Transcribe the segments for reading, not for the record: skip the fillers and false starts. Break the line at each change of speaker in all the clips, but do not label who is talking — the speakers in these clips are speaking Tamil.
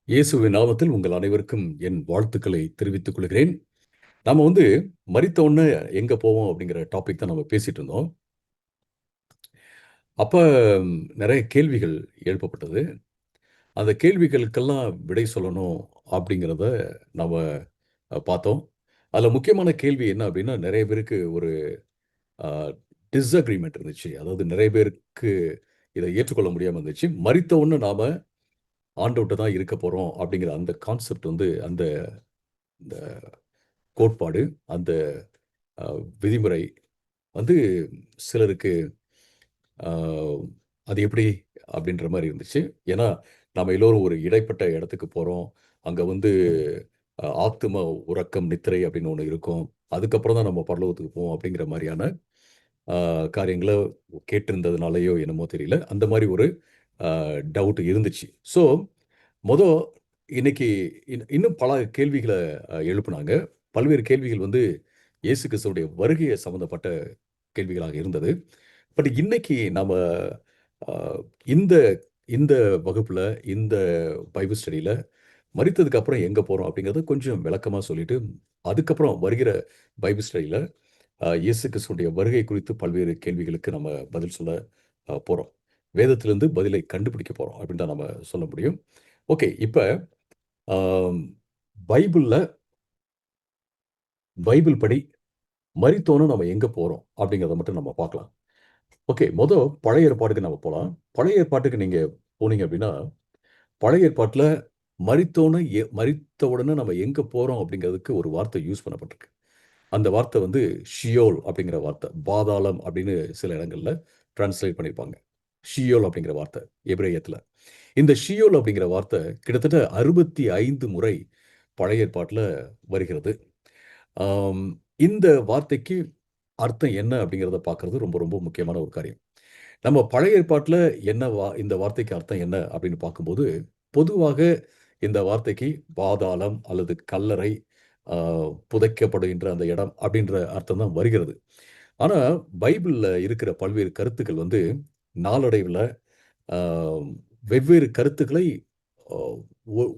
இயேசுவின் நாமத்தில் உங்கள் அனைவருக்கும் என் வாழ்த்துக்களை தெரிவித்துக் கொள்கிறேன். நாம மரித்த உடனே எங்க போவோம் அப்படிங்கிற டாபிக் தான் நம்ம பேசிட்டு இருந்தோம். அப்ப நிறைய கேள்விகள் எழுப்பப்பட்டது. அந்த கேள்விகளுக்கெல்லாம் விடை சொல்லணும் அப்படிங்கிறத நாம பார்த்தோம். அதுல முக்கியமான கேள்வி என்ன அப்படின்னா, நிறைய பேருக்கு ஒரு அ டிஸ்அக்ரீமென்ட் இருந்துச்சு. அதாவது நிறைய பேருக்கு இத ஏற்றுக்கொள்ள முடியாம இருந்துச்சு. மரித்த உடனே நாம ஆண்டவர்ட்ட தான் இருக்க போறோம் அப்படிங்கிற அந்த கான்செப்ட் அந்த இந்த கோட்பாடு, அந்த அ விதிமுறை வந்து சிலருக்கு அ அது எப்படி அப்படின்ற மாரி இருந்துச்சு. ஏன்னா, நாம எல்லோரும் ஒரு இடைப்பட்ட இடத்துக்கு போறோம். அங்க ஆத்தும உறக்கம், நித்திரை அப்படின்னு ஒண்ணு இருக்கும். அதுக்கப்புறம் தான் நம்ம பரலோகத்துக்கு போவோம் அப்படிங்கிற மாரியான அ காரியங்கள கேட்டிருந்ததுனாலயோ என்னமோ தெரியல. அந்த மாரி ஒரு டவுட் இருந்துச்சு. ஸோ, மொத இன்னைக்கு இன்னும் பல கேள்விகள எழுப்புனாங்க. பல்வேறு கேள்விகள் இயேசு கிறிஸ்துவுடைய வருகைய சம்மந்தப்பட்ட கேள்விகளாக இருந்தது. பட் இன்னைக்கு நாம அ இந்த இந்த வகுப்புல, இந்த பைபிள் ஸ்டடில மரித்ததுக்கு அப்புறம் எங்க போறோம் அப்படிங்கிறத கொஞ்சம் விளக்கமா சொல்லிட்டு, அதுக்கப்புறம் வருகிற பைபிள் ஸ்டடில இயேசு கிறிஸ்துவுடைய வருகை குறித்து பல்வேறு கேள்விகளுக்கு நம்ம பதில் சொல்ல போறோம். வேதத்திலிருந்து பதிலை கண்டுபிடிக்க போறோம் அப்படின்னு தான் நம்ம சொல்ல முடியும். ஓகே. இப்ப ஆம் பைபிள்ல பைபிள் படி மரித்தோன நம்ம எங்க போறோம் அப்படிங்கிறத மட்டும் நம்ம பார்க்கலாம். ஓகே. பழைய ஏற்பாட்டுக்கு நம்ம போலாம். பழைய ஏற்பாட்டுக்கு நீங்க போனீங்க அப்படின்னா, பழைய ஏற்பாட்டுல மரித்த உடனே நம்ம எங்க போறோம் அப்படிங்கிறதுக்கு ஒரு வார்த்தை யூஸ் பண்ணப்பட்டிருக்கு. அந்த வார்த்தை ஷியோல் அப்படிங்கிற வார்த்தை. பாதாளம் அப்படின்னு சில இடங்கள்ல டிரான்ஸ்லேட் பண்ணியிருப்பாங்க. ஷியோல் அப்படிங்கிற வார்த்தை எபிரேயத்துல. இந்த ஷியோல் அப்படிங்கிற வார்த்தை கிட்டத்தட்ட 65 முறை பழைய ஏற்பாட்டுல வருகிறது. ஆம், இந்த வார்த்தைக்கு அர்த்தம் என்ன அப்படிங்கிறத பார்க்கிறது ரொம்ப ரொம்ப முக்கியமான ஒரு காரியம். நம்ம பழைய ஏற்பாட்டுல இந்த வார்த்தைக்கு அர்த்தம் என்ன அப்படின்னு பார்க்கும்போது, பொதுவாக இந்த வார்த்தைக்கு பாதாளம் அல்லது கல்லறை, அ புதைக்கப்படுகின்ற அந்த இடம் அப்படின்ற அர்த்தம் தான் வருகிறது. ஆனா, பைபிள்ல இருக்கிற பல்வேறு கருத்துக்கள் நாளடைவுல அ வெவ்வேறு கருத்துக்களை அ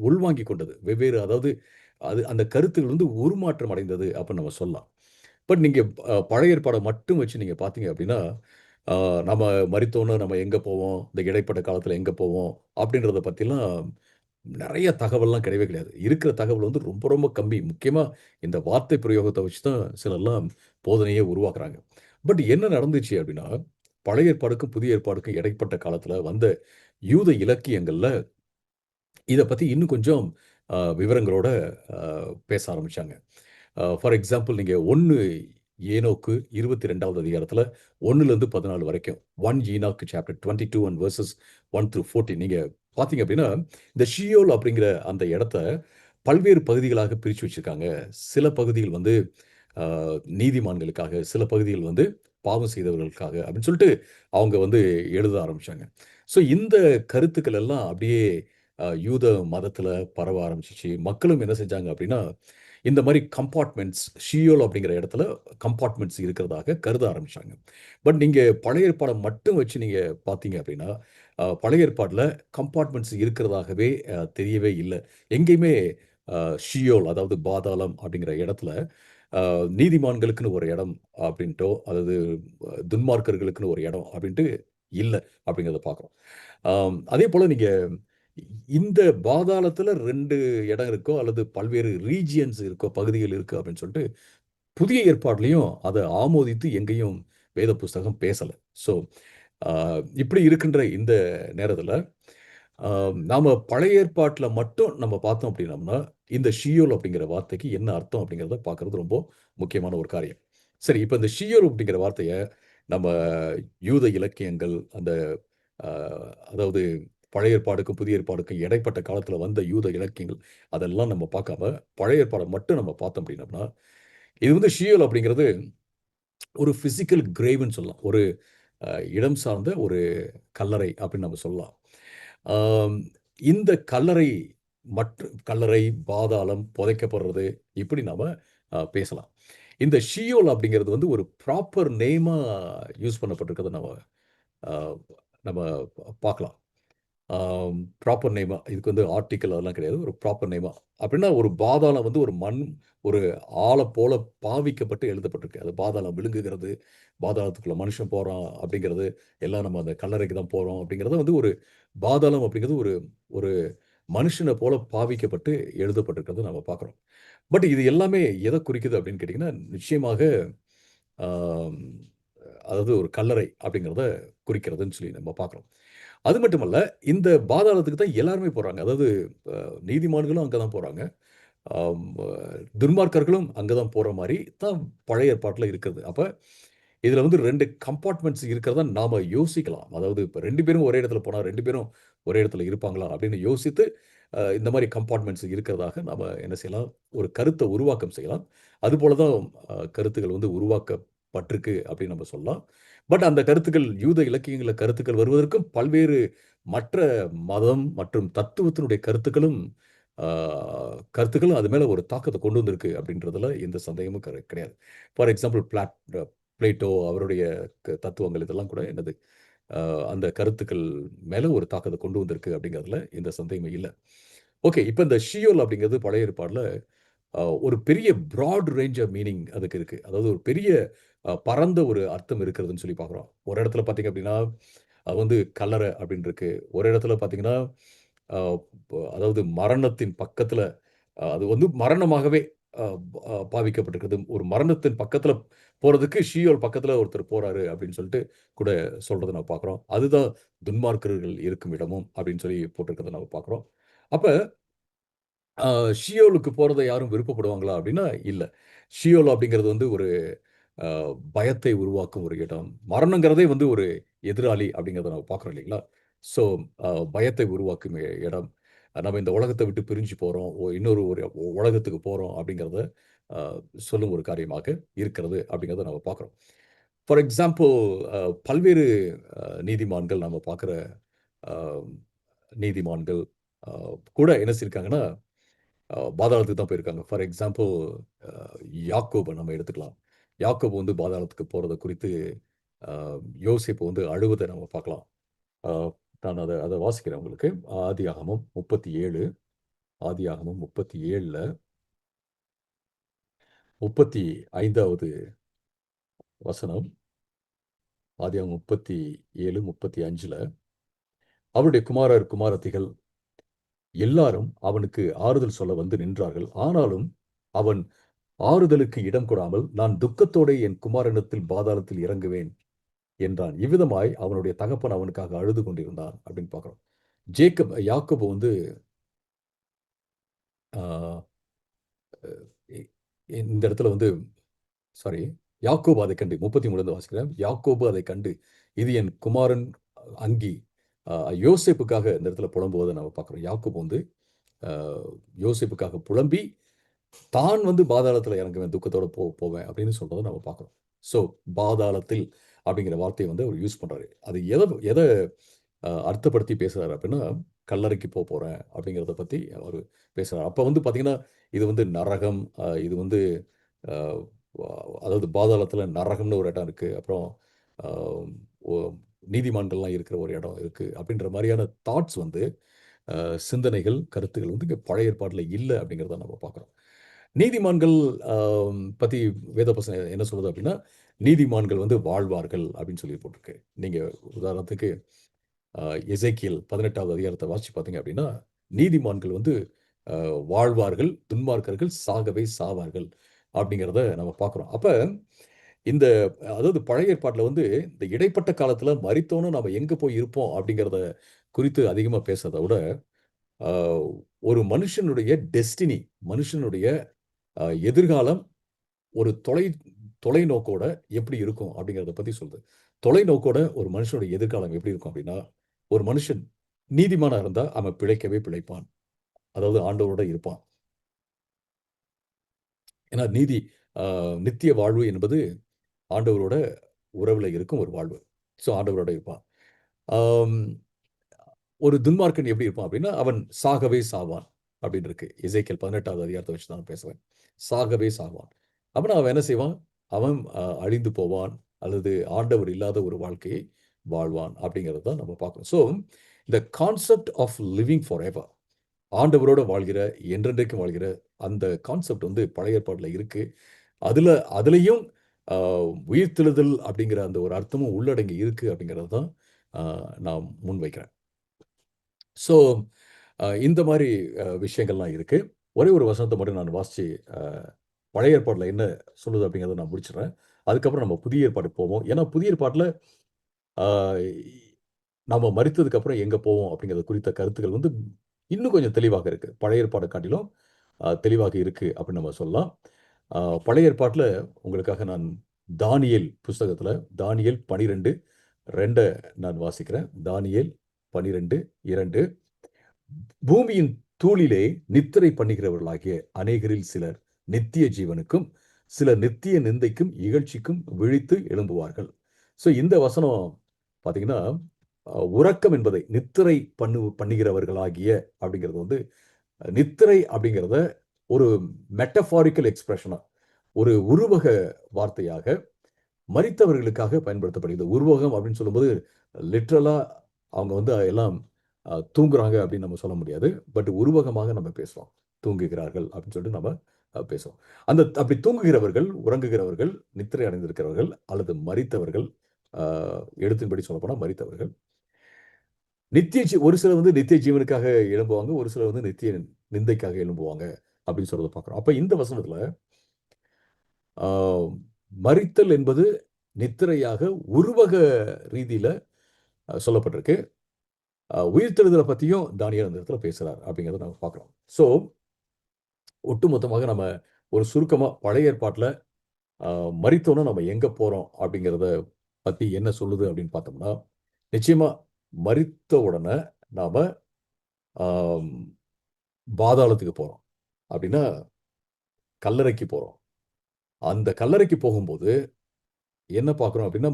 உள்வாங்கிக் கொண்டது. அதாவது அந்த கருத்துகள் உருமாற்றம் அடைந்தது அப்படின்னு நம்ம சொல்லலாம். பட் நீங்க பழைய ஏற்பாட மட்டும் வச்சு நீங்க பார்த்தீங்க அப்படின்னா, அ நம்ம மரித்தோன நம்ம எங்க போவோம்? இந்த இடைப்பட்ட காலத்தில எங்க போவோம்? அப்படின்றத பத்திலாம் நெறைய தகவல்லாம் கிடையவே கிடையாது. இருக்கிற தகவல் ரொம்ப ரொம்ப கம்மி. முக்கியமா இந்த வார்த்தை பிரயோகத்த வச்சு தான் சிலர்லாம் போதனையே உருவாக்குறாங்க. பட் என்ன நடந்துச்சு அப்படின்னா, பழைய ஏற்பாடுக்கும், புதிய ஏற்பாடுக்கும் இடைப்பட்ட காலத்தில வந்த யூத இலக்கியங்கள்ல இத பத்தி இன்னும் கொஞ்சம் விவரங்களோட அ பேச ஆரம்பிச்சாங்க. ஃபார் எக்ஸாம்பிள் நீங்க 1 ஏனோக்கு 22வது அதிகாரத்துல 1லிருந்து 14 வரைக்கும். 1 ஈனாக் சாப்டர் 22 அண்ட் வெர்சஸ் 1-14 நீங்க பார்த்தீங்க அப்படின்னா, இந்த ஷியோல் அப்படிங்கிற அந்த இடத்த பல்வேறு பகுதிகளாக பிரிச்சு வச்சிருக்காங்க. சில பகுதிகள் அ நீதிமான்களுக்காக, சில பகுதிகள் பாவம் செய்தவர்களுக்காக அப்படின்னு சொல்லிட்டு அவங்க எழுத ஆரம்பிச்சாங்க. ஸோ இந்த கருத்துக்கள் எல்லாம் அப்படியே யூத மதத்துல பரவ ஆரம்பிச்சுச்சு. மக்களும் என்ன செஞ்சாங்க அப்படின்னா, இந்த மாரி கம்பார்ட்மெண்ட்ஸ் ஷியோல் அப்படிங்கிற இடத்துல கம்பார்ட்மெண்ட்ஸ் இருக்கிறதாக கருத ஆரம்பிச்சாங்க. பட் நீங்க பழைய ஏற்பாட மட்டும் வச்சு நீங்க பார்த்தீங்க அப்படின்னா, பழைய ஏற்பாடுல கம்பார்ட்மெண்ட்ஸ் இருக்கிறதாகவே தெரியவே இல்ல. எங்கேயுமே ஷியோல் அதாவது பாதாளம் அப்படிங்கிற இடத்துல நீதிமான்களுக்குன்னு ஒரு இடம் அப்படின்ட்டோ, அல்லது துன்மார்க்கர்களுக்குன்னு ஒரு இடம் அப்படின்ட்டு இல்ல அப்படிங்கிறத பார்க்குறோம். அதேபோல நீங்க இந்த பாதாளத்துல 2 இடம் இருக்கோ, அல்லது பல்வேறு ரீஜியன்ஸ் இருக்கோ, பகுதிகள் இருக்கு அப்படின்னு சொல்லிட்டு, புதிய ஏற்பாட்லயும் அத ஆமோதித்து எங்கேயும் வேத புஸ்தகம் பேசல. ஸோ, அ இப்படி இருக்கின்ற இந்த நேரத்துல, அ நாம பழைய ஏற்பாட்ல மட்டும் நம்ம பார்த்தோம் அப்படின்னம்னா, இந்த ஷியோல் அப்படிங்கிற வார்த்தைக்கு என்ன அர்த்தம் அப்படிங்கிறத பார்க்கிறது ரொம்ப முக்கியமான ஒரு காரியம். சரி, இப்ப இந்த ஷியோல் அப்படிங்கிற வார்த்தைய நம்ம யூத இலக்கியங்கள், அ அதாவது பழைய ஏற்பாடுக்கும், புதிய ஏற்பாடுக்கும் இடைப்பட்ட காலத்துல வந்த யூத இலக்கியங்கள், அதெல்லாம் நம்ம பார்க்காம, பழைய ஏற்பாட மட்டும் நம்ம பார்த்தோம் அப்படின்னம்னா, இது ஷியோல் அப்படிங்கிறது ஒரு பிசிக்கல் கிரேவ்ன்னு சொல்லலாம். ஒரு அ இடம் சார்ந்த ஒரு கல்லறை அப்படின்னு நம்ம சொல்லலாம். ஆம், இந்த கல்லறை, பாதாளம், புதைக்கப்படுறது இப்படி நாம பேசலாம். இந்த ஷியோல் அப்படிங்கிறது ஒரு ப்ராப்பர் நேமா யூஸ் பண்ணப்பட்டிருக்கிறத நம்ம அ நம்ம பார்க்கலாம். ப்ராப்பர் நேமா, இதுக்கு வந்து ஆர்டிக்கிள் அதெல்லாம் கிடையாது. ஒரு ப்ராப்பர் நேமா. அப்படின்னா ஒரு பாதாளம் வந்து ஒரு ஒரு ஆள போல பாவிக்கப்பட்டு எழுதப்பட்டிருக்கு. அது பாதாளம் விழுங்குகிறது, பாதாளத்துக்குள்ள மனுஷன் போறான் அப்படிங்கிறது, எல்லாம் நம்ம அந்த கல்லறைக்கு தான் போறோம் அப்படிங்கிறது வந்து ஒரு பாதாளம் அப்படிங்கிறது ஒரு ஒரு மனுஷன போல பாவிக்கப்பட்டு எழுதப்பட்டிருக்கிறத நம்ம பார்க்குறோம். பட் இது எல்லாமே எத குறிக்குது அப்படின்னு கேட்டீங்கன்னா, நிச்சயமாக ஆம், அதாவது ஒரு கல்லறை அப்படிங்கிறத குறிக்கிறதுன்னு சொல்லி நம்ம பார்க்குறோம். அது மட்டுமல்ல, இந்த பாதாளத்துக்கு தான் எல்லாருமே போறாங்க. அதாவது அ நீதிமான்களும் அங்க தான் போறாங்க. ஆம் அ துன்மார்க்கர்களும் அங்க தான் போற மாரி தான் பழைய ஏற்பாட்டுல இருக்குது. அப்ப இதுல வந்து 2 கம்பார்ட்மெண்ட்ஸ் இருக்கிறதா நாம யோசிக்கலாம். அதாவது இப்ப 2 பேரும் ஒரே இடத்துல போனா 2 பேரும் ஒரே இடத்துல இருப்பாங்களா? அப்படின்னு யோசித்து, இந்த மாரி கம்பார்ட்மெண்ட்ஸ் இருக்கிறதாக நாம என்ன செய்யலாம்? ஒரு கருத்த உருவாக்கம் செய்யலாம். அதுபோல தான் கருத்துக்கள் வந்து உருவாக்கப்பட்டிருக்கு அப்படின்னு நம்ம சொல்லலாம். பட் அந்த கருத்துக்கள் யூத இலக்கியங்கள்ல கருத்துக்கள் வருவதற்கும் பல்வேறு மற்ற மதம் மற்றும் தத்துவத்தினுடைய ஆ கருத்துக்களும் அது மேல ஒரு தாக்கத்த கொண்டு வந்திருக்கு அப்படின்றதுல எந்த சந்தேகமும் கிடையாது. ஃபார் எக்ஸாம்பிள் பிளேட்டோ அவருடைய தத்துவங்கள் இதெல்லாம் கூட என்னது அ அந்த கருத்துக்கள் மேல ஒரு தாக்கத்த கொண்டு வந்திருக்கு அப்படிங்கிறதுல எந்த சந்தேகமும் இல்ல. ஓகே. இப்ப இந்த ஷியோல் அப்படிங்கிறது பழைய ஏற்பாடுல ஒரு பெரிய பிராட் ரேஞ்ச் ஆஃப் மீனிங் அதுக்கு இருக்கு. அதாவது ஒரு பெரிய பரந்த ஒரு அர்த்தம் இருக்கிறதுன்னு சொல்லி பார்க்குறோம். ஒரு இடத்துல பார்த்தீங்க அப்படின்னா, அது வந்து கல்லறை அப்படின்னு இருக்கு. ஒரு இடத்துல பார்த்தீங்கன்னா, அ அதாவது மரணத்தின் பக்கத்துல அது வந்து மரணமாகவே அ பாவிக்கப்பட்டிருக்கிறது. ஒரு மரணத்தின் பக்கத்துல போறதுக்கு ஷீயோல் பக்கத்துல ஒருத்தர் போறாரு அப்படின்னு சொல்லிட்டு கூட சொல்றத நம்ம பார்க்குறோம். அதுதான் துன்மார்க்கர்கள் இருக்கும் இடமும் அப்படின்னு சொல்லி போட்டிருக்கிறத நம்ம பார்க்குறோம். அப்ப அ ஷியோலுக்கு போறத யாரும் விருப்பப்படுவாங்களா? அப்டின்னா, இல்ல. ஷியோல் அப்படிங்கிறது வந்து ஒரு அ பயத்தை உருவாக்கும் ஒரு இடம். மரணங்கிறதே வந்து ஒரு எதிராளி அப்படிங்கிறத நம்ம பார்க்குறோம் இல்லைங்களா? ஸோ, பயத்தை உருவாக்கும் இடம். நம்ம இந்த உலகத்த விட்டு பிரிஞ்சு போறோம். இன்னொரு ஒரு உலகத்துக்கு போறோம் அப்படிங்கிறத அ சொல்லும் ஒரு காரியமாக இருக்கிறது அப்படிங்கிறத நம்ம பார்க்குறோம். ஃபார் எக்ஸாம்பிள் அ பல்வேறு நீதிமான்கள் நம்ம பார்க்குற அ நீதிமான்கள் அ கூட என்ன சொல்லியிருக்காங்கன்னா பாதாளத்துக்கு தான் போயிருக்காங்க. ஃபார் எக்ஸாம்பிள் அ யாக்கோப நம்ம எடுத்துக்கலாம். யாக்கோபு வந்து பாதாளத்துக்கு போறத குறித்து அ யோசேப்பு வந்து அழுவத நம்ம பார்க்கலாம். அ நான் அத அத வாசிக்கிறேன் உங்களுக்கு. ஆதியாகமம் 37 ஆதியாகமம் 37ல 35வது வசனம். ஆதியாகமம் 37, 35ல அவருடைய குமாரர், குமாரத்திகள் எல்லாரும் அவனுக்கு ஆறுதல் சொல்ல வந்து நின்றார்கள். ஆனாலும் அவன் ஆறுதலுக்கு இடம் கொடாமல், நான் துக்கத்தோடே என் குமாரனிடத்தில் பாதாளத்தில் இறங்குவேன் என்றான். இவ்விதமாய் அவனுடைய தகப்பன் அவனுக்காக அழுது கொண்டிருந்தான் அப்படின்னு பார்க்கிறோம். யாக்கோபு வந்து ஆ இ இந்த இடத்துல வந்து சாரி யாக்கோபு அதைக் கண்டு 33ல வாசிக்கிறேன். யாக்கோபு அதைக் கண்டு, இது என் குமாரன் அங்கி. அ யோசேப்புக்காக இந்த இடத்துல புலம்புவத நம்ம பார்க்கிறோம். யாக்கோபு வந்து அ யோசேப்புக்காக புலம்பி தான் வந்து பாதாளத்துல இறங்குவேன், துக்கத்தோட போவேன் அப்படின்னு சொல்றத நம்ம பார்க்கிறோம். ஸோ பாதாளத்தில் அப்படிங்கிற வார்த்தைய வந்து அவர் யூஸ் பண்றாரு. அது எத எத அர்த்தப்படுத்தி பேசுறாரு அப்படின்னா, கல்லறைக்கு போறேன் அப்படிங்கிறத பத்தி அவரு பேசுறாரு. அப்ப வந்து பார்த்தீங்கன்னா, இது வந்து நரகம், இது வந்து அ வ அதாவது பாதாளத்துல நரகம்னு ஒரு இடம் இருக்கு. அப்புறம் அ ஒ நீதிமான்கள்லாம் இருக்கிற ஒரு இடம் இருக்கு. அப்படின்ற மாரியான தாட்ஸ் வந்து சிந்தனைகள், கருத்துக்கள் வந்து இங்க பழைய ஏற்பாட்டுல இல்ல அப்படிங்கிறத நம்ம பார்க்கிறோம். நீதிமான்கள் அ பத்தி வேதவசனம் என்ன சொல்லுது அப்படின்னா, நீதிமான்கள் வந்து வாழ்வார்கள் அப்படின்னு சொல்லி போட்டிருக்கு. நீங்க உதாரணத்துக்கு அ எசேக்கியேல் 18வது அதிகாரத்த வாசிச்சு பார்த்தீங்க அப்படின்னா, நீதிமான்கள் வந்து வாழ்வார்கள், துன்மார்க்கர்கள் சாகவே சாவார்கள் அப்படிங்கிறத நம்ம பார்க்கிறோம். அப்ப இந்த அதாவது பழைய ஏற்பாட்டுல வந்து இந்த இடைப்பட்ட காலத்துல மரித்தோன நாம எங்க போய் இருப்போம் அப்படிங்கிறத குறித்து அதிகமா பேசுறத விட ஆ ஒரு மனுஷனுடைய டெஸ்டினி, மனுஷனுடைய எதிர்காலம் ஒரு தொலைநோக்கோட எப்படி இருக்கும் அப்படிங்கிறத பத்தி சொல்லுது. தொலைநோக்கோட ஒரு மனுஷனுடைய எதிர்காலம் எப்படி இருக்கும் அப்படின்னா, ஒரு மனுஷன் நீதிமானா இருந்தா அவன் பிழைக்கவே பிழைப்பான். அதாவது ஆண்டவரோட இருப்பான். ஏன்னா நீதி ஆ நித்திய வாழ்வு என்பது ஆண்டவரோட உறவுல இருக்கும் ஒரு வாழ்வு. ஸோ ஆண்டவரோட இருப்பான். ஆம். ஒரு துன்மார்க்கன் எப்படி இருப்பான் அப்படின்னா, அவன் சாகவே சாவான் அப்படின்னு இருக்கு. எசேக்கியேல் 18வது அதிகாரத்த வச்சு தான் பேசுறேன். சாகவே சாவான். அப்பன்னா அவன் என்ன செய்வான்? அவன் அழிந்து போவான் அல்லது ஆண்டவர் இல்லாத ஒரு வாழ்க்கையை வாழ்வான் அப்படிங்கிறத தான் நம்ம பார்க்கிறோம். ஸோ, இந்த concept of living forever, ஆண்டவரோட வாழ்கிற, என்றென்றைக்கும் வாழ்கிற அந்த கான்செப்ட் வந்து பழைய ஏற்பாட்டில் இருக்கு. அதுலயும் உயிர்த்தெழுதல் அப்படிங்கிற அந்த ஒரு அர்த்தமும் உள்ளடங்கி இருக்கு அப்படிங்கிறது தான் நான் முன்வைக்கிறேன். ஸோ இந்த மாதிரி விஷயங்கள்லாம் இருக்கு. ஒரே ஒரு வசனத்தை மட்டும் நான் வாசிச்சு பழைய ஏற்பாட்டில் என்ன சொல்லுது அப்படிங்கிறத நான் முடிச்சிடுறேன். அதுக்கப்புறம் நம்ம புதிய ஏற்பாட்டுக்கு போவோம். ஏன்னா புதிய ஏற்பாட்டில் நம்ம மரித்ததுக்கு அப்புறம் எங்க போவோம் அப்படிங்கிறது குறித்த கருத்துக்கள் வந்து இன்னும் கொஞ்சம் தெளிவாக இருக்கு. பழைய ஏற்பாடை காட்டிலும் தெளிவாக இருக்கு அப்படின்னு நம்ம சொல்லலாம். பழைய ஏற்பாட்டில் உங்களுக்காக நான் தானியேல் புஸ்தகத்தில் தானியேல் 12:2 நான் வாசிக்கிறேன். தானியேல் 12:2 பூமியின் தூளிலே நித்திரை பண்ணுகிறவர்களாகிய அநேகரில் சிலர் நித்திய ஜீவனுக்கும் சிலர் நித்திய நிந்தைக்கும் இகழ்ச்சிக்கும் விழித்து எழும்புவார்கள். ஸோ இந்த வசனம் பார்த்தீங்கன்னா உறக்கம் என்பதை நித்திரை பண்ணுகிறவர்களாகிய அப்படிங்கிறது வந்து நித்திரை அப்படிங்கிறத ஒரு மெட்டபாரிக்கல் எக்ஸ்பிரஷனா, ஒரு உருவக வார்த்தையாக மரித்தவர்களுக்காக பயன்படுத்தப்படுகிறது. உருவகம் அப்படின்னு சொல்லும்போது லிட்ரலா அவங்க வந்து எல்லாம் தூங்குறாங்க அப்படின்னு நம்ம சொல்ல முடியாது. பட் உருவகமாக நம்ம பேசுறோம். தூங்குகிறார்கள் அப்படின்னு சொல்லிட்டு நம்ம பேசுவோம். அப்படி தூங்குகிறவர்கள், உறங்குகிறவர்கள், நித்திரை அடைந்திருக்கிறவர்கள் அல்லது மரித்தவர்கள், எழுத்தின்படி சொல்லப்போனா மரித்தவர்கள். ஒரு சிலர் வந்து நித்திய ஜீவனுக்காக எழும்புவாங்க, ஒரு சிலர் வந்து நித்திய நிந்தைக்காக எழும்புவாங்க அப்படின்னு சொல்றத பார்க்கிறோம். அப்ப இந்த வசனத்துல மரித்தல் என்பது நித்திரையாக உருவக ரீதியில சொல்லப்பட்டிருக்கு. உயிர்த்தெழுதலை பத்தியும் தானியேல் அந்த இடத்துல பேசுறார் அப்படிங்கிறத நம்ம பார்க்கிறோம். ஸோ ஒட்டுமொத்தமாக நம்ம ஒரு சுருக்கமா பழைய ஏற்பாட்டுல மரித்தோன்னா நம்ம எங்க போறோம் அப்படிங்கிறத பத்தி என்ன சொல்லுது அப்படின்னு பார்த்தோம்னா, நிச்சயமா மரித்த உடனே நாம பாதாளத்துக்கு போறோம். அப்படின்னா கல்லறைக்கு போறோம். அந்த கல்லறைக்கு போகும்போது என்ன பார்க்கிறோம் அப்படின்னா,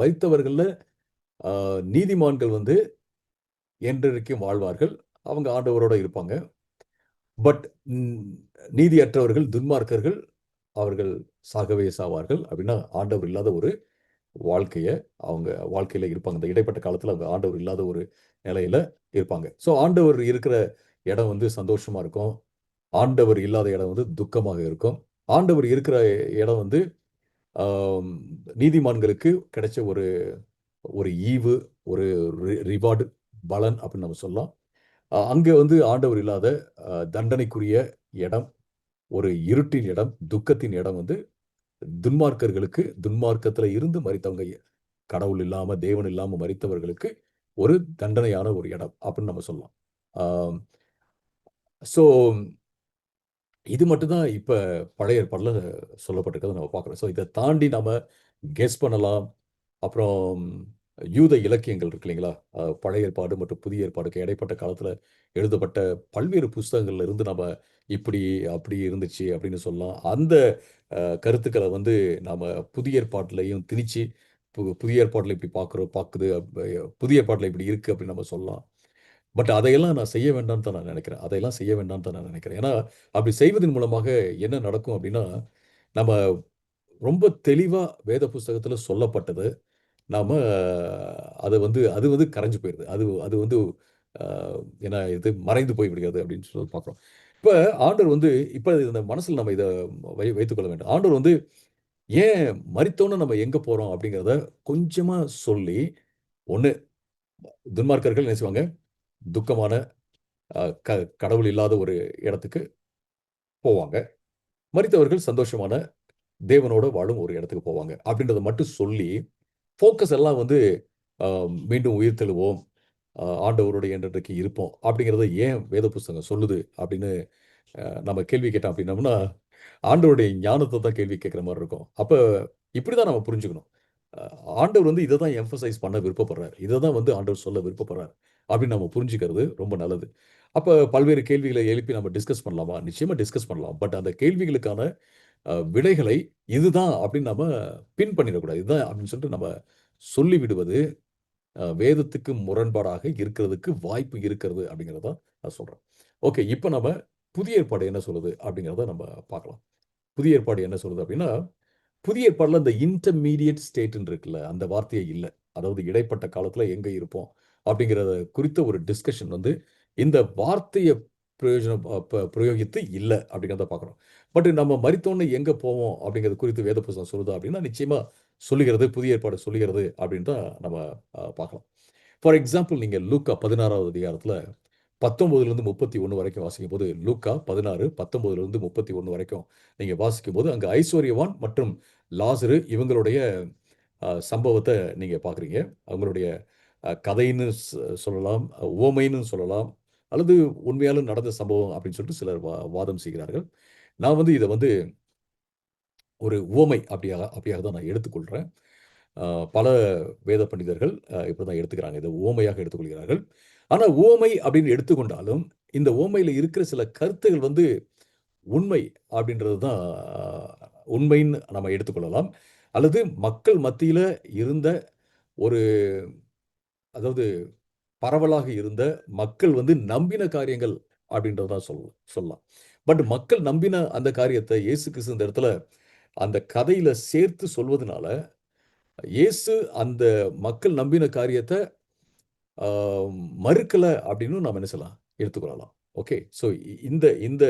மரித்தவர்கள்ல நீதிமான்கள் வந்து என்றென்றைக்கும் வாழ்வார்கள். அவங்க ஆண்டவரோட இருப்பாங்க. பட் நீதியற்றவர்கள், துன்மார்க்கர்கள் அவர்கள் சாகவே சாவார்கள். அப்படின்னா ஆண்டவர் இல்லாத ஒரு வாழ்க்கைய அவங்க வாழ்க்கையில இருப்பாங்க. இந்த இடைப்பட்ட காலத்துல அவங்க ஆண்டவர் இல்லாத ஒரு நிலையில இருப்பாங்க. ஸோ ஆண்டவர் இருக்கிற இடம் வந்து சந்தோஷமா இருக்கும். ஆண்டவர் இல்லாத இடம் வந்து துக்கமாக இருக்கும். ஆண்டவர் இருக்கிற இடம் வந்து நீதிமான்களுக்கு கிடைச்ச ஒரு ஒரு ஈவு, ஒரு ரிவார்டு, பலன் அப்படின்னு நம்ம சொல்லலாம். அங்க வந்து ஆண்டவர் இல்லாத தண்டனைக்குரிய இடம், ஒரு இருட்டின் இடம், துக்கத்தின் இடம் வந்து துன்மார்க்கர்களுக்கு, துன்மார்க்கத்துல இருந்து மரித்தவங்க, கடவுள் இல்லாம, தேவன் இல்லாம மரித்தவர்களுக்கு ஒரு தண்டனையான ஒரு இடம் அப்படின்னு நம்ம சொல்லலாம். ஸோ இது மட்டும் தான் இப்ப பழைய ஏற்பாடுல சொல்லப்பட்டிருக்கிறத நம்ம பார்க்கிறோம். ஸோ இத தாண்டி நாம கெஸ் பண்ணலாம். அப்புறம் யூத இலக்கியங்கள் இருக்கு இல்லைங்களா? பழைய ஏற்பாடு மற்றும் புதிய ஏற்பாடுக்கு இடைப்பட்ட காலத்துல எழுதப்பட்ட பல்வேறு புஸ்தகங்கள்ல இருந்து நம்ம இப்படி, அப்படி இருந்துச்சு அப்படின்னு சொல்லலாம். அந்த கருத்துக்கள வந்து நாம புதிய ஏற்பாட்டிலயும் திணிச்சு, புதிய ஏற்பாட்டில இப்படி பாக்குது, புதிய ஏற்பாட்டில இப்படி இருக்கு அப்படின்னு நம்ம சொல்லலாம். பட் அதையெல்லாம் நான் செய்ய வேண்டாம்னு தான் நான் நினைக்கிறேன். அதையெல்லாம் செய்ய வேண்டாம்னு தான் நான் நினைக்கிறேன். ஏன்னா, அப்படி செய்வதன் மூலமாக என்ன நடக்கும் அப்படின்னா, நம்ம ரொம்ப தெளிவா வேத புஸ்தகத்துல சொல்லப்பட்டது, நாம அது வந்து கரைஞ்சு போயிருது. அது அது வந்து அ ஏன்னா இது மறைந்து போய் விடுகிறது அப்படின்னு சொல்லி பார்க்கிறோம். இப்ப ஆண்டவர் வந்து இப்ப இந்த மனசுல நம்ம இத வைத்துக் கொள்ள வேண்டும். ஆண்டவர் வந்து ஏன் மரித்தோன நம்ம எங்க போறோம் அப்படிங்கிறத கொஞ்சமா சொல்லி, ஒண்ணு துன்மார்க்கர்கள் என்ன செய்வாங்க? துக்கமான கடவுள் இல்லாத ஒரு இடத்துக்கு போவாங்க. மரித்தவர்கள் சந்தோஷமான தேவனோட வாழும் ஒரு இடத்துக்கு போவாங்க. அப்படின்றத மட்டும் சொல்லி, ஃபோக்கஸ் எல்லாம் வந்து அ மீண்டும் உயிர்த்தெழுவோம். ஆண்டவரோடு என்றென்றைக்கு இருப்போம். அப்படிங்கிறத ஏன் வேத புஸ்தகம் சொல்லுது அப்படின்னு நம்ம கேள்வி கேட்டோம் அப்படின்னோம்னா, ஆண்டவருடைய ஞானத்த தான் கேள்வி கேட்கிற மாரி இருக்கும். அப்ப இப்படிதான் நம்ம புரிஞ்சுக்கணும். அ ஆண்டவர் வந்து இத தான் எம்பசைஸ் பண்ண விருப்பப்படுறார். இத தான் வந்து ஆண்டவர் சொல்ல விருப்பப்படுறார். அப்படின்னு நம்ம புரிஞ்சுக்கிறது ரொம்ப நல்லது. அப்ப பல்வேறு கேள்விகள எழுப்பி நம்ம டிஸ்கஸ் பண்ணலாமா? நிச்சயமா டிஸ்கஸ் பண்ணலாம். பட் அந்த கேள்விகளுக்கான விடைகளை இதுதான் அப்படின்னு நம்ம பின் பண்ணிடக்கூடாது. இதுதான் அப்படின்னு சொல்லிட்டு நம்ம சொல்லி விடுவது வேதத்துக்கு முரண்பாடாக இருக்கிறதுக்கு வாய்ப்பு இருக்கிறது அப்படிங்கிறத தான் நான் சொல்றேன். ஓகே. இப்ப நம்ம புதிய ஏற்பாடு என்ன சொல்லுது அப்படிங்கிறத நம்ம பார்க்கலாம். புதிய ஏற்பாடு என்ன சொல்லுது அப்படின்னா, புதிய ஏற்பாடுல இந்த இன்டர்மீடியேட் ஸ்டேட்ன்னு இருக்குல்ல, அந்த வார்த்தையே இல்ல. அதாவது இடைப்பட்ட காலத்துல எங்க இருப்போம் அப்படிங்கிறத குறித்த ஒரு டிஸ்கஷன் வந்து இந்த வார்த்தையை பிரயோகித்து இல்லை அப்படிங்கிறத பார்க்குறோம். பட் நம்ம மரித்தோன்னு எங்கே போவோம் அப்படிங்கிறது குறித்து வேத புத்தகம் சொல்லுதா அப்படின்னா நிச்சயமாக சொல்லுகிறது, புதிய ஏற்பாடு சொல்லுகிறது அப்படின்னு தான் நம்ம பார்க்கலாம். ஃபார் எக்ஸாம்பிள் நீங்கள் லூக்கா 16வது அதிகாரத்தில் 19லேருந்து 31 வரைக்கும் வாசிக்கும் போது, லூக்கா 16 19லேருந்து 31 வரைக்கும் நீங்க வாசிக்கும் போது, அங்க ஐஸ்வர்யவான் மற்றும் லாசரு இவங்களுடைய சம்பவத்தை நீங்க பார்க்குறீங்க. அவங்களுடைய கதைன்னு சொல்லலாம், உவமைன்னு சொல்லலாம், அல்லது உண்மையாலும் நடந்த சம்பவம் அப்படின்னு சொல்லிட்டு சிலர் வாதம் செய்கிறார்கள். நான் வந்து இத வந்து ஒரு உவமை அப்படியாக தான் நான் எடுத்துக்கொள்றேன். பல வேத பண்டிதர்கள் இப்படிதான் எடுத்துக்கிறாங்க. இத உவமையாக எடுத்துக்கொள்கிறார்கள். ஆனா உவமை அப்படின்னு எடுத்துக்கொண்டாலும், இந்த உவமையில இருக்கிற சில கருத்துகள் வந்து உண்மை அப்படின்றது தான் உண்மைன்னு நம்ம எடுத்துக்கொள்ளலாம். அல்லது மக்கள் மத்தியில இருந்த ஒரு அதாவது பரவலாக இருந்த மக்கள் வந்து நம்பின காரியங்கள் அப்படின்றத தான் சொல்லலாம். பட் மக்கள் நம்பின அந்த காரியத்த இயேசு கிறிஸ்து இந்த இடத்துல அந்த கதையில சேர்த்து சொல்வதனால, இயேசு அந்த மக்கள் நம்பின காரியத்த ஆ மறுக்கல அப்படின்னு நாம என்ன செய்யலாம்? எடுத்துக்கொள்ளலாம். ஓகே. ஸோ இந்த இந்த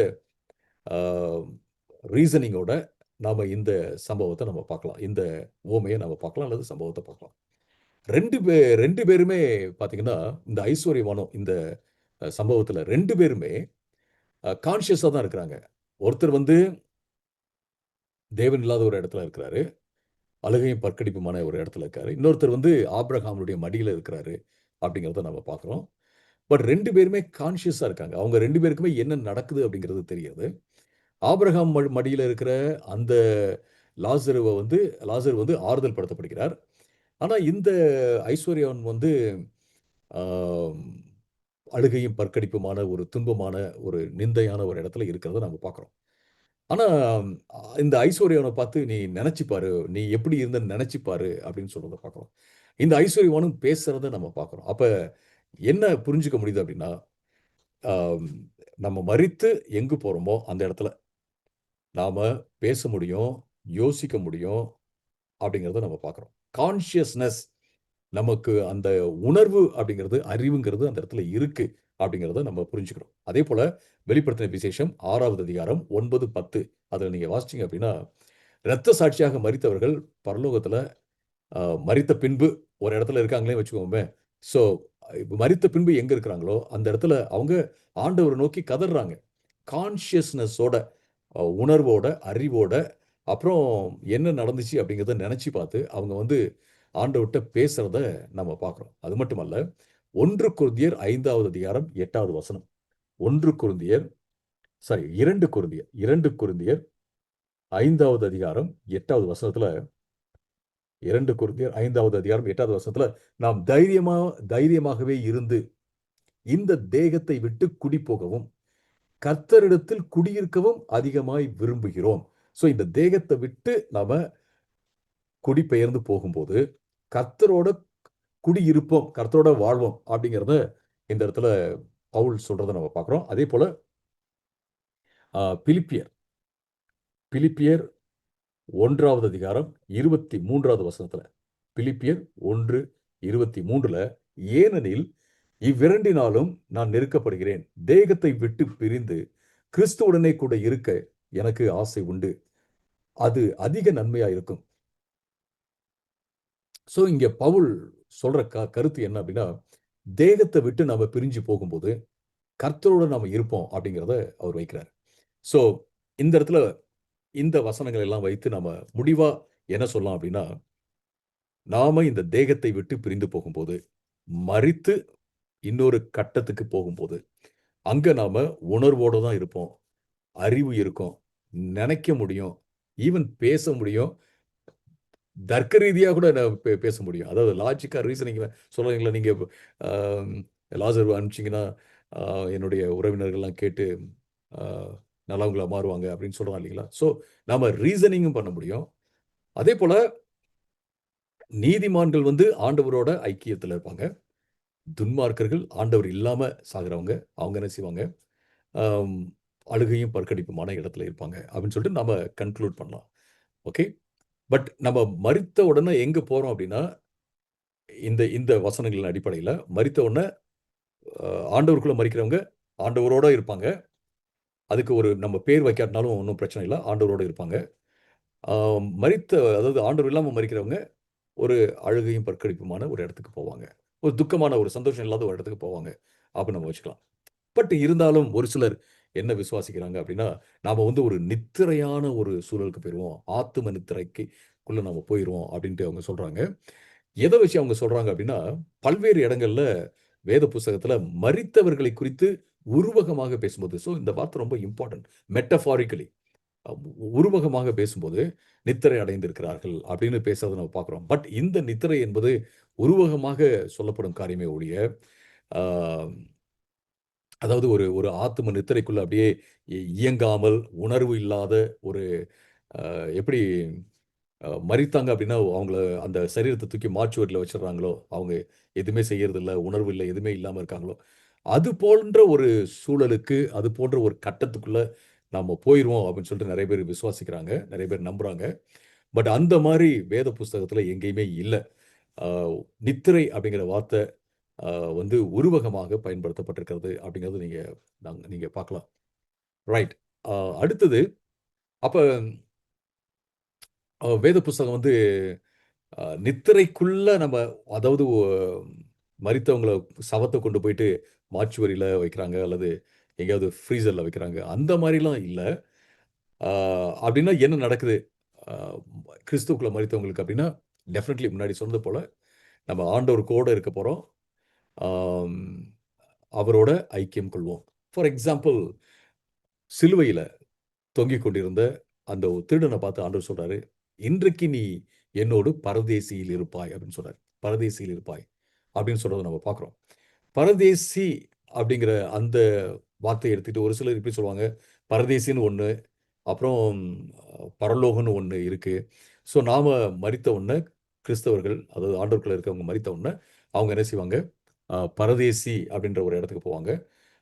ஆ ரீசனிங்கோட நாம இந்த சம்பவத்த நம்ம பார்க்கலாம். இந்த உவமைய நம்ம பார்க்கலாம் அல்லது சம்பவத்த பார்க்கலாம். 2 பேருமே பார்த்தீங்கன்னா, இந்த ஐஸ்வர்யவானும் இந்த சம்பவத்துல 2 பேருமே கான்ஷியஸா தான் இருக்கிறாங்க. ஒருத்தர் வந்து தேவன் இல்லாத ஒரு இடத்துல இருக்கிறாரு. அழுகையும் பற்கடிப்புமான ஒரு இடத்துல இருக்காரு. இன்னொருத்தர் வந்து ஆபிரகாமுடைய மடியில இருக்கிறாரு. அப்படிங்கிறத நம்ம பார்க்கிறோம். பட் 2 பேருமே கான்ஷியஸா இருக்காங்க. அவங்க 2 பேருக்குமே என்ன நடக்குது அப்படிங்கிறது தெரியாது. ஆபிரகாம் மடியில இருக்கிற அந்த லாசரு வந்து ஆறுதல் படுத்தப்படுகிறார். ஆனா இந்த ஐஸ்வர்யவான் வந்து ஆ அழுகையும் பற்கடிப்புமான ஒரு துன்பமான ஒரு நிந்தையான ஒரு இடத்துல இருக்கிறத நம்ம பார்க்கிறோம். ஆனா இந்த ஐஸ்வர்யவான பார்த்து "நீ நெனச்சு பாரு. நீ எப்படி இருந்தன்னு நெனச்சு பாரு" அப்படின்னு சொல்றத பார்க்கிறோம். இந்த ஐஸ்வர்யவானும் பேசுறத நம்ம பார்க்கிறோம். அப்ப என்ன புரிஞ்சுக்க முடியுது அப்படின்னா, ஆம் நம்ம மரித்து எங்கு போறோமோ அந்த இடத்துல நாம பேச முடியும், யோசிக்க முடியும் அப்படிங்கிறத நம்ம பார்க்கிறோம். கான்ஷியஸ்னஸ் நமக்கு அந்த உணர்வு அப்படிங்கிறது, அறிவுங்கிறது அந்த இடத்துல இருக்கு அப்படிங்கிறத நம்ம புரிஞ்சுக்கிறோம். அதேபோல வெளிப்படுத்தின விசேஷம் 6வது அதிகாரம் 9, 10 அதுல நீங்க வாசிச்சீங்க அப்படின்னா, இரத்த சாட்சியாக மரித்தவர்கள் பரலோகத்துல அ மரித்த பின்பு ஒரு இடத்துல இருக்காங்களே வச்சுக்கோமே. ஸோ மரித்த பின்பு எங்க இருக்கிறாங்களோ, அந்த இடத்துல அவங்க ஆண்டவர நோக்கி கதர்றாங்க. கான்ஷியஸ்னஸோட, உணர்வோட, அறிவோட, அப்புறம் என்ன நடந்துச்சு அப்படிங்கிறத நெனச்சு பார்த்து, அவங்க வந்து ஆண்டவர்ட்ட பேசுறத நம்ம பார்க்கிறோம். அது மட்டுமல்ல, 1 கொரிந்தியர் 5வது அதிகாரம் 8வது வசனம். 1 கொரிந்தியர் 2 கொரிந்தியர் 5வது அதிகாரம் 8வது வசனத்துல 2 கொரிந்தியர் 5வது அதிகாரம் 8வது வசனத்துல, நாம் தைரியமாகவே இருந்து, இந்த தேகத்தை விட்டு குடிபோகவும், கர்த்தரிடத்தில் குடியிருக்கவும் அதிகமாய் விரும்புகிறோம். ஸோ இந்த தேகத்த விட்டு நாம குடிபெயர்ந்து போகும்போது, கர்த்தரோட குடியிருப்போம், கர்த்தரோட வாழ்வோம் அப்படிங்கிறத இந்த இடத்துல பவுல் சொல்றத நம்ம பார்க்கிறோம். அதேபோல பிலிப்பியர் பிலிப்பியர் 1வது அதிகாரம் 23வது வசனத்துல பிலிப்பியர் 1:23 ஏனெனில் இவ்விரண்டினாலும் நான் நெருக்கப்படுகிறேன். தேகத்தை விட்டு பிரிந்து கிறிஸ்துவுடனே கூட இருக்க எனக்கு ஆசை உண்டு. அது அதிக நன்மையா இருக்கும். சோ இங்க பவுல் சொல்ற கருத்து என்ன அப்படின்னா, தேகத்த விட்டு நாம பிரிஞ்சு போகும்போது, கர்த்தரோட நாம இருப்போம் அப்படிங்கிறத அவர் வைக்கிறார். சோ இந்த இடத்துல இந்த வசனங்கள் எல்லாம் வைத்து நாம முடிவா என்ன சொல்லலாம் அப்படின்னா, நாம இந்த தேகத்தை விட்டு பிரிந்து போகும்போது, மரித்து இன்னொரு கட்டத்துக்கு போகும்போது, அங்க நாம உணர்வோட தான் இருப்போம். அறிவு இருக்கும். நெனைக்க முடியும். ஈவன் பேச முடியும். தர்க்க ரீதியா கூட பேச முடியும். அதாவது லாஜிக்கா ரீசனிங் சொல்றீங்களா நீங்க அ லாசர் அனுப்பிச்சீங்கன்னா, அ என்னுடைய உறவினர்கள்லாம் கேட்டு அ நல்லவங்களா மாறுவாங்க அப்படின்னு சொல்றான் இல்லைங்களா? ஸோ நாம ரீசனிங்கும் பண்ண முடியும். அதேபோல நீதிமான்கள் வந்து ஆண்டவரோட ஐக்கியத்துல இருப்பாங்க. துன்மார்க்கர்கள் ஆண்டவர் இல்லாம சாகுறவங்க, அவங்க என்ன செய்வாங்க? அம் அழுகையும் பற்கடிப்புமான இடத்துல இருப்பாங்க. அப்படின்னு சொல்லிட்டு நாம கன்க்ளூட் பண்ணலாம். ஓகே. பட் நம்ம மரித்த உடனே எங்க போறோம் அப்படின்னா, இந்த இந்த வசனங்களின் அடிப்படையில் மரித்த உடனே ஆண்டவருக்குள்ள மறிக்கிறவங்க ஆண்டவரோட இருப்பாங்க. அதுக்கு ஒரு நம்ம பேர் வைக்காட்டினாலும் ஒன்றும் பிரச்சனை இல்லை, ஆண்டவரோட இருப்பாங்க. மரித்த, அதாவது ஆண்டவர் இல்லாமல் மறிக்கிறவங்க ஒரு அழுகையும் பற்கடிப்புமான ஒரு இடத்துக்கு போவாங்க. ஒரு துக்கமான, ஒரு சந்தோஷம் இல்லாத ஒரு இடத்துக்கு போவாங்க அப்படின்னு நம்ம வச்சுக்கலாம். பட் இருந்தாலும் ஒரு சிலர் என்ன விசுவாசிக்கிறாங்க அப்படின்னா, நாம வந்து ஒரு நித்திரையான ஒரு சூழலுக்கு போயிருவோம், ஆத்தும நித்திரைக்குள்ள நம்ம போயிருவோம் அப்படின்ட்டு அவங்க சொல்றாங்க. எதை வச்சு அவங்க சொல்றாங்க அப்படின்னா, பல்வேறு இடங்கள்ல வேத புஸ்தகத்துல மரித்தவர்களை குறித்து உருவகமாக பேசும்போது, ஸோ இந்த வார்த்தை ரொம்ப இம்பார்ட்டன்ட். மெட்டபாரிக்கலி உருவகமாக பேசும்போது நித்திரை அடைந்திருக்கிறார்கள் அப்படின்னு பேசுறதை நம்ம பார்க்குறோம். பட் இந்த நித்திரை என்பது உருவகமாக சொல்லப்படும் காரியமே ஒழிய, ஆஹ், அதாவது ஒரு ஒரு ஆத்தும நித்திரைக்குள்ள அப்படியே இயங்காமல் உணர்வு இல்லாத ஒரு, எப்படி மரித்தாங்க அப்படின்னா அவங்கள அந்த சரீரத்தை தூக்கி மாச்சுவரியில் வச்சிடுறாங்களோ, அவங்க எதுவுமே செய்யறது இல்லை, உணர்வு இல்லை, எதுவுமே இல்லாமல் இருக்காங்களோ, அது போன்ற ஒரு சூழலுக்கு, அது போன்ற ஒரு கட்டத்துக்குள்ள நம்ம போயிருவோம் அப்படின்னு சொல்லிட்டு நிறைய பேர் விசுவாசிக்கிறாங்க, நிறைய பேர் நம்புறாங்க. பட் அந்த மாதிரி வேத புஸ்தகத்துல எங்கேயுமே இல்லை. நித்திரை அப்படிங்கிற வார்த்தை வந்து உருவகமாக பயன்படுத்தப்பட்டிருக்கிறது அப்படிங்கிறது நீங்க பார்க்கலாம். ரைட். அடுத்தது, அப்ப வேத புஸ்தகம் வந்து நித்திரைக்குள்ள நம்ம, அதாவது மரித்தவங்கள சவத்தை கொண்டு போயிட்டு மாச்சுவரியில வைக்கிறாங்க அல்லது எங்கேயாவது ஃப்ரீசர்ல வைக்கிறாங்க, அந்த மாதிரிலாம் இல்லை. அப்படின்னா என்ன நடக்குது கிறிஸ்துக்குள்ள மரித்தவங்களுக்கு அப்படின்னா, டெஃபினெட்லி முன்னாடி சொன்னது போல நம்ம ஆண்டவர் கூட இருக்க போறோம். ஆம், அவரோட ஐக்கியம் கொள்வோம். ஃபார் எக்ஸாம்பிள், சிலுவையில தொங்கிக் கொண்டிருந்த அந்த திருடனை பார்த்து ஆண்டவர் சொல்றாரு, இன்றைக்கு நீ என்னோடு பரதேசியில் இருப்பாய் அப்படின்னு சொல்றாரு. பரதேசியில் இருப்பாய் அப்படின்னு சொல்றதை நம்ம பார்க்கிறோம். பரதேசி அப்படிங்கிற அந்த வார்த்தையை எடுத்துட்டு ஒரு சிலர் இப்படி சொல்லுவாங்க, பரதேசின்னு ஒண்ணு, அப்புறம் பரலோகம்னு ஒண்ணு இருக்கு. ஸோ நாம மரித்த உடனே கிறிஸ்தவர்கள், அதாவது ஆண்டவருக்குள்ள இருக்கவங்க மரித்த உடனே அவங்க என்ன செய்வாங்க, பரதேசி அப்படின்ற ஒரு இடத்துக்கு போவாங்க.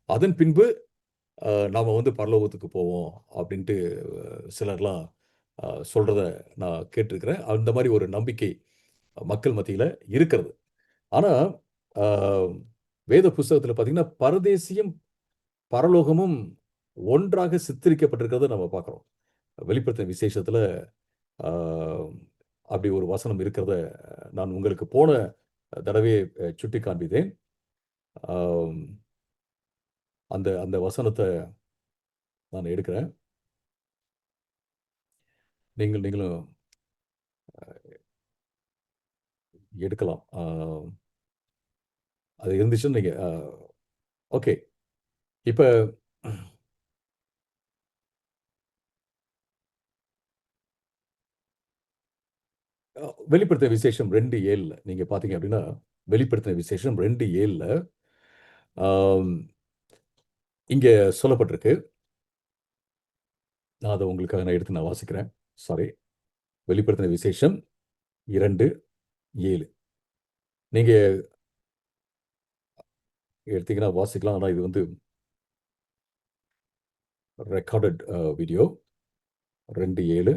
அதன் பின்பு நாம வந்து பரலோகத்துக்கு போவோம் அப்படின்ட்டு சிலர்லாம் சொல்றத நான் கேட்டிருக்கிறேன். அந்த மாதிரி ஒரு நம்பிக்கை மக்கள் மத்தியில இருக்கிறது. ஆனா வேத புஸ்தகத்துல பார்த்தீங்கன்னா, பரதேசியும் பரலோகமும் ஒன்றாக சித்தரிக்கப்பட்டிருக்கிறத நம்ம பார்க்கிறோம். வெளிப்படுத்தின விசேஷத்துல ஆ, அப்படி ஒரு வசனம் இருக்கிறத நான் உங்களுக்கு போன தடவையே சுட்டி காண்பித்தேன். ஆம், அந்த அந்த வசனத்தை நான் எடுக்கிறேன். நீங்களும் எடுக்கலாம். அது இருந்துச்சுன்னு நீங்க ஓகே. இப்ப வெளிப்படுத்தின விசேஷம் 2:7 நீங்க பார்த்தீங்க அப்படின்னா, வெளிப்படுத்தின விசேஷம் 2:7 ஆம், இங்க சொல்லப்பட்டிருக்கு. நான் அதை உங்களுக்காக எடுத்து நான் வாசிக்கிறேன். சாரி. வெளிப்படுத்தின விசேஷம் 2:7 நீங்க எடுத்தீங்கன்னா வாசிக்கலாம். ஆனா இது வந்து ரெக்கார்டட் வீடியோ. 2:7